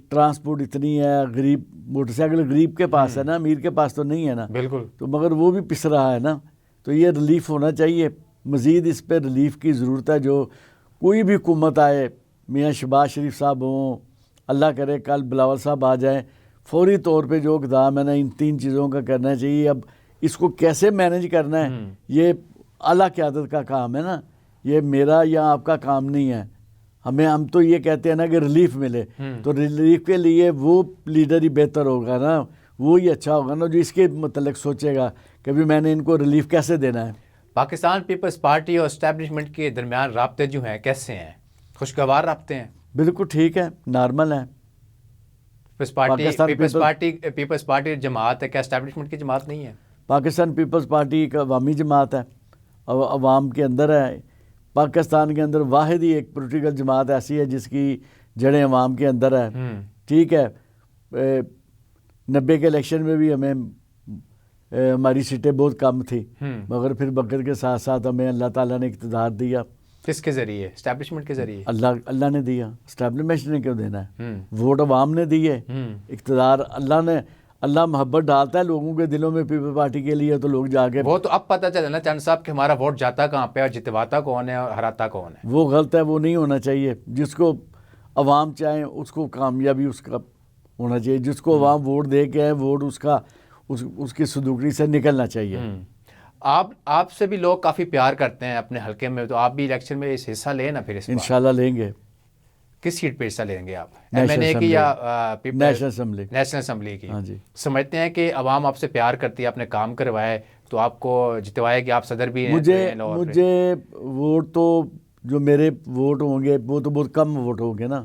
[SPEAKER 2] ٹرانسپورٹ اتنی ہے، غریب موٹر سائیکل غریب کے پاس ہے نا، امیر کے پاس تو نہیں ہے نا،
[SPEAKER 1] بالکل۔
[SPEAKER 2] تو مگر وہ بھی پس رہا ہے نا، تو یہ ریلیف ہونا چاہیے، مزید اس پہ ریلیف کی ضرورت ہے۔ جو کوئی بھی حکومت آئے، میاں شہباز شریف صاحب ہوں، اللہ کرے کل بلاول صاحب آ جائیں، فوری طور پہ جو اقدام ہے نا ان 3 چیزوں کا کرنا چاہیے۔ اب اس کو کیسے مینج کرنا ہے یہ اعلیٰ قیادت کا کام ہے نا، یہ میرا یا آپ کا کام نہیں ہے۔ ہم تو یہ کہتے ہیں نا کہ ریلیف ملے، تو ریلیف کے لیے وہ لیڈر ہی بہتر ہوگا نا، وہ ہی اچھا ہوگا نا جو اس کے متعلق سوچے گا کہ بھی میں نے ان کو ریلیف کیسے دینا ہے۔
[SPEAKER 1] پاکستان پیپلز پارٹی اور اسٹیبلشمنٹ کے درمیان رابطے جو ہیں کیسے ہیں؟ خوشگوار رابطے ہیں؟
[SPEAKER 2] بالکل ٹھیک ہے، نارمل ہے۔
[SPEAKER 1] پیپلز پارٹی جماعت ہے، کیا اسٹیبلشمنٹ کی جماعت نہیں ہے؟
[SPEAKER 2] پاکستان پیپلز پارٹی ایک عوامی جماعت ہے، عوام کے اندر ہے۔ پاکستان کے اندر واحد ہی ایک پولیٹیکل جماعت ایسی ہے جس کی جڑیں عوام کے اندر ہے۔ ٹھیک ہے، 90 کے الیکشن میں بھی ہمیں ہماری سیٹیں بہت کم تھی، مگر پھر وقت کے ساتھ ساتھ ہمیں اللہ تعالیٰ نے اقتدار دیا۔
[SPEAKER 1] کس کے ذریعے؟ اسٹیبلشمنٹ کے ذریعے؟
[SPEAKER 2] اللہ نے دیا، اسٹیبلشمنٹ نے کیوں دینا ہے؟ ووٹ عوام نے دیے، اقتدار اللہ نے۔ اللہ محبت ڈالتا ہے لوگوں کے دلوں میں پیپل پارٹی کے لیے، تو لوگ جا کے
[SPEAKER 1] وہ تو اب پتہ چلا نا چند صاحب کہ ہمارا ووٹ جاتا کہاں پہ اور جتواتا کون ہے اور ہراتا کون ہے۔
[SPEAKER 2] وہ غلط ہے، وہ نہیں ہونا چاہیے۔ جس کو عوام چاہیں اس کو کامیابی اس کا ہونا چاہیے، جس کو عوام ووٹ دے کے ہے ووٹ اس کی صدوقی سے نکلنا چاہیے۔
[SPEAKER 1] آپ سے بھی لوگ کافی پیار کرتے ہیں اپنے حلقے میں، تو آپ بھی الیکشن میں اس حصہ لیں نا پھر اس بار۔
[SPEAKER 2] انشاءاللہ لیں گے۔
[SPEAKER 1] کس سیٹ پہ حصہ لیں گے آپ؟ MNA کی یا
[SPEAKER 2] نیشنل اسمبلی؟
[SPEAKER 1] نیشنل اسمبلی کی۔
[SPEAKER 2] ہاں جی۔
[SPEAKER 1] سمجھتے ہیں کہ عوام آپ سے پیار کرتی ہے، آپ نے کام کروائے تو آپ کو جتوائے کہ آپ صدر بھی ہیں؟
[SPEAKER 2] مجھے ووٹ تو جو میرے ووٹ ہوں گے وہ تو بہت کم ووٹ ہوں گے نا،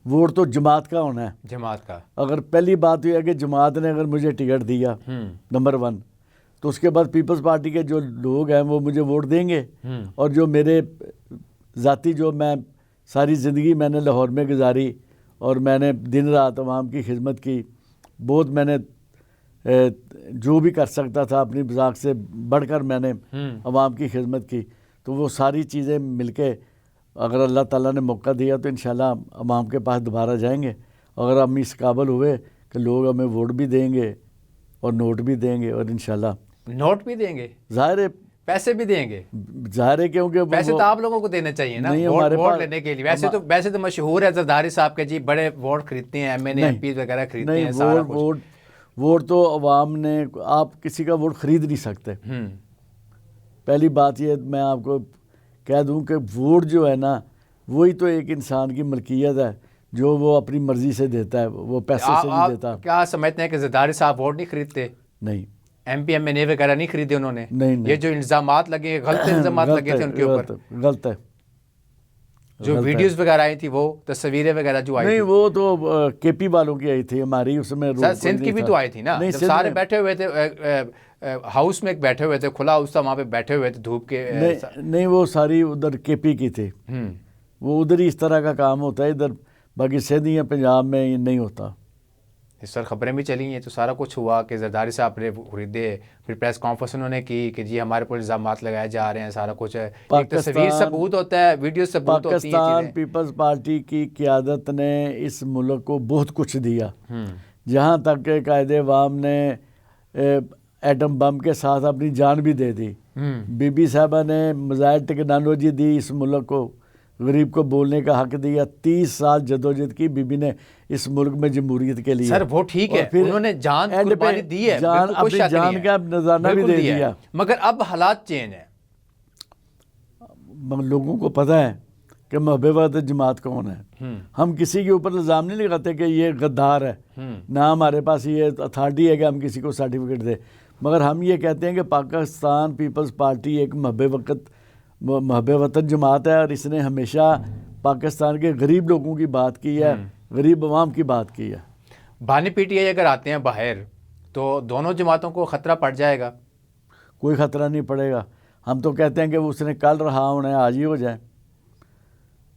[SPEAKER 2] ووٹ تو جماعت کا ہونا ہے،
[SPEAKER 1] جماعت کا۔
[SPEAKER 2] اگر پہلی بات یہ ہے کہ جماعت نے اگر مجھے ٹکٹ دیا نمبر 1، تو اس کے بعد پیپلز پارٹی کے جو لوگ ہیں وہ مجھے ووٹ دیں گے، اور جو میرے ذاتی جو میں ساری زندگی میں نے لاہور میں گزاری اور میں نے دن رات عوام کی خدمت کی، بہت میں نے جو بھی کر سکتا تھا اپنی بذاق سے بڑھ کر میں نے عوام کی خدمت کی، تو وہ ساری چیزیں مل کے اگر اللہ تعالیٰ نے موقع دیا تو انشاءاللہ عوام کے پاس دوبارہ جائیں گے۔ اگر ہم اس قابل ہوئے کہ لوگ ہمیں ووٹ بھی دیں گے اور نوٹ بھی دیں گے، اور انشاءاللہ
[SPEAKER 1] نوٹ بھی دیں گے،
[SPEAKER 2] ظاہر ہے
[SPEAKER 1] پیسے بھی دیں گے،
[SPEAKER 2] ظاہر ہے کیونکہ
[SPEAKER 1] پیسے تو آپ لوگوں کو دینے چاہیے نا ووٹ لینے کے لیے۔ ویسے تو مشہور ہے زرداری صاحب کے جی بڑے ووٹ خریدتے ہیں، MNA MP وغیرہ خریدتے ہیں سارا کچھ۔
[SPEAKER 2] ووٹ تو عوام نے، آپ کسی کا ووٹ خرید نہیں سکتے۔ پہلی بات یہ میں آپ کو کہہ دوں کہ ووٹ جو ہے نا وہی تو ایک انسان کی ملکیت ہے جو وہ اپنی مرضی سے دیتا ہے، وہ پیسے سے نہیں دیتا۔
[SPEAKER 1] کیا سمجھتے ہیں کہ زرداری صاحب ووٹ نہیں خریدتے؟
[SPEAKER 2] نہیں،
[SPEAKER 1] MP MNA وغیرہ نہیں خریدے انہوں نے؟
[SPEAKER 2] نہیں،
[SPEAKER 1] یہ جو الزامات لگے، غلط الزامات لگے تھے ان کے اوپر،
[SPEAKER 2] غلط ہے۔
[SPEAKER 1] جو ویڈیوز وغیرہ آئی تھی، وہ تصویریں وغیرہ جو آئی
[SPEAKER 2] نہیں، وہ تو KP والوں کی آئی تھی، ہماری اس میں
[SPEAKER 1] سندھ کی بھی تو آئی تھی نا، جب سارے بیٹھے ہوئے تھے ہاؤس میں بیٹھے ہوئے تھے، کھلا ہاؤس تھا، وہاں پہ بیٹھے ہوئے تھے دھوپ کے۔
[SPEAKER 2] نہیں، وہ ساری ادھر KP کی تھی، وہ ادھر ہی اس طرح کا کام ہوتا ہے، ادھر باقی سندھ یا پنجاب میں نہیں ہوتا۔
[SPEAKER 1] اس سر خبریں بھی چلی ہیں، تو سارا کچھ ہوا کہ زرداری صاحب نے خریدے، پھر پریس کانفرنس انہوں نے کی کہ جی ہمارے پر الزامات لگائے جا رہے ہیں، سارا کچھ ہے، ایک تصویر ثبوت ہوتا ہے، ویڈیو ثبوت ہوتی ہیں۔
[SPEAKER 2] پاکستان پیپلز پارٹی کی قیادت نے اس ملک کو بہت کچھ دیا، جہاں تک کہ قائد عوام نے ایٹم بم کے ساتھ اپنی جان بھی دے دی۔ بی بی صاحبہ نے میزائل ٹیکنالوجی دی اس ملک کو، غریب کو بولنے کا حق دیا، 30 سال جدوجہد کی بی بی نے اس ملک میں جمہوریت کے لیے۔
[SPEAKER 1] سر وہ ٹھیک ہے، انہوں نے جان قربانی دی ہے،
[SPEAKER 2] اپنی جان کا نذرانہ بھی دے دیا،
[SPEAKER 1] مگر اب حالات چینج ہیں۔
[SPEAKER 2] لوگوں کو پتہ ہے کہ محب وحدت جماعت کون ہے۔ ہم کسی کے اوپر الزام نہیں لگاتے کہ یہ غدار ہے، نہ ہمارے پاس یہ اتھارٹی ہے کہ ہم کسی کو سرٹیفکیٹ دیں، مگر ہم یہ کہتے ہیں کہ پاکستان پیپلز پارٹی ایک محب وطن جماعت ہے، اور اس نے ہمیشہ پاکستان کے غریب لوگوں کی بات کی ہے، غریب عوام کی بات کی ہے۔
[SPEAKER 1] بانی پی ٹی آئی اگر آتے ہیں باہر تو دونوں جماعتوں کو خطرہ پڑ جائے گا؟
[SPEAKER 2] کوئی خطرہ نہیں پڑے گا. ہم تو کہتے ہیں کہ اس نے کل رہا ہونا ہے آج ہی ہو جائے.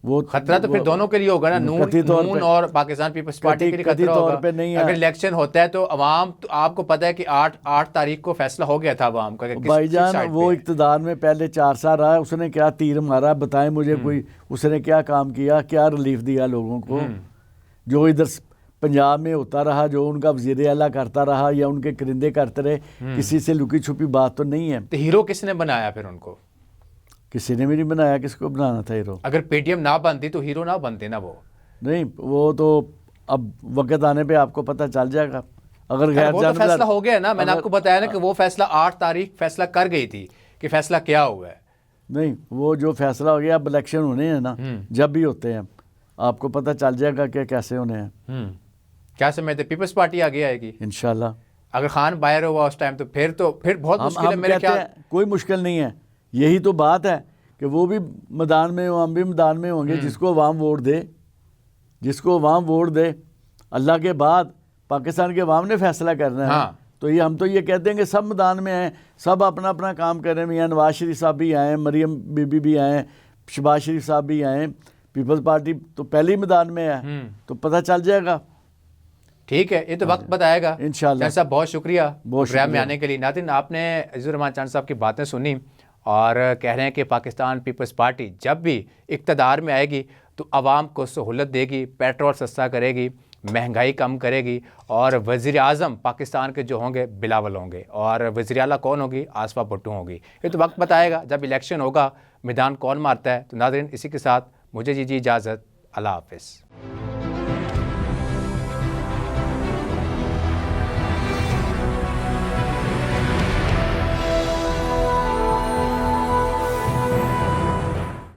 [SPEAKER 2] وہ
[SPEAKER 1] خطرہ تو پھر دونوں کے لیے ہوگا نا, نون اور پاکستان پیپلز پارٹی کے لیے خطرہ ہوگا. اگر الیکشن ہوتا ہے تو عوام, تو آپ کو پتہ ہے کہ 8 تاریخ کو فیصلہ ہو گیا تھا عوام کا.
[SPEAKER 2] بھائی جان وہ اقتدار میں پہلے 4 سال رہا, اس نے کیا تیر مارا بتائیں مجھے کوئی, اس نے کیا کام کیا, کیا ریلیف دیا لوگوں کو؟ جو ادھر پنجاب میں ہوتا رہا, جو ان کا وزیر اعلیٰ کرتا رہا یا ان کے کرندے کرتے رہے, کسی سے لکی چھپی بات تو نہیں ہے.
[SPEAKER 1] تو ہیرو کس نے بنایا پھر ان کو؟
[SPEAKER 2] کسی نے بھی نہیں بنایا. کس کو بنانا تھا ہیرو؟
[SPEAKER 1] اگر پی ٹی ایم نہ بنتی تو ہیرو نہ بنتے نا وہ.
[SPEAKER 2] نہیں, وہ تو اب وقت آنے پہ آپ کو پتہ چل جائے گا. اگر غیر
[SPEAKER 1] وہ تو فیصلہ ہو گیا نا, میں نے آپ کو بتایا نا کہ وہ فیصلہ 8 تاریخ فیصلہ کر گئی تھی کہ فیصلہ کیا ہوا ہے.
[SPEAKER 2] نہیں, وہ جو فیصلہ ہو گیا, اب الیکشن ہونے ہیں نا, جب بھی ہوتے ہیں آپ کو پتہ چل جائے گا کہ کیسے ہونے ہیں.
[SPEAKER 1] کیا سمجھتے پیپلز پارٹی آگے آئے گی
[SPEAKER 2] انشاءاللہ؟ اگر
[SPEAKER 1] خان باہر ہوا اس ٹائم تو پھر بہت مشکل ہے میرے خیال.
[SPEAKER 2] کوئی مشکل نہیں ہے, یہی تو بات ہے کہ وہ بھی میدان میں ہوں, ہم بھی میدان میں ہوں گے. جس کو عوام ووٹ دے, جس کو عوام ووٹ دے, اللہ کے بعد پاکستان کے عوام نے فیصلہ کرنا ہے. تو یہ ہم تو یہ کہتے ہیں کہ سب میدان میں ہیں, سب اپنا اپنا کام کر رہے ہیں. یہاں نواز شریف صاحب بھی آئے ہیں, مریم بی بی بھی آئے ہیں, شہباز شریف صاحب بھی آئے ہیں. پیپلز پارٹی تو پہلے ہی میدان میں ہے, تو پتہ چل جائے گا.
[SPEAKER 1] ٹھیک ہے, یہ تو وقت بتائے گا
[SPEAKER 2] انشاءاللہ.
[SPEAKER 1] صاحب بہت شکریہ پروگرام میں آنے کے لیے. ناظرین, آپ نے عزیز الرحمان چاند صاحب کی باتیں سنی اور کہہ رہے ہیں کہ پاکستان پیپلز پارٹی جب بھی اقتدار میں آئے گی تو عوام کو سہولت دے گی, پیٹرول سستا کرے گی, مہنگائی کم کرے گی, اور وزیر اعظم پاکستان کے جو ہوں گے بلاول ہوں گے, اور وزیر اعلیٰ کون ہوگی؟ آصفہ بھٹو ہوگی. یہ تو وقت بتائے گا جب الیکشن ہوگا میدان کون مارتا ہے. تو ناظرین, اسی کے ساتھ مجھے اجازت. اللہ حافظ.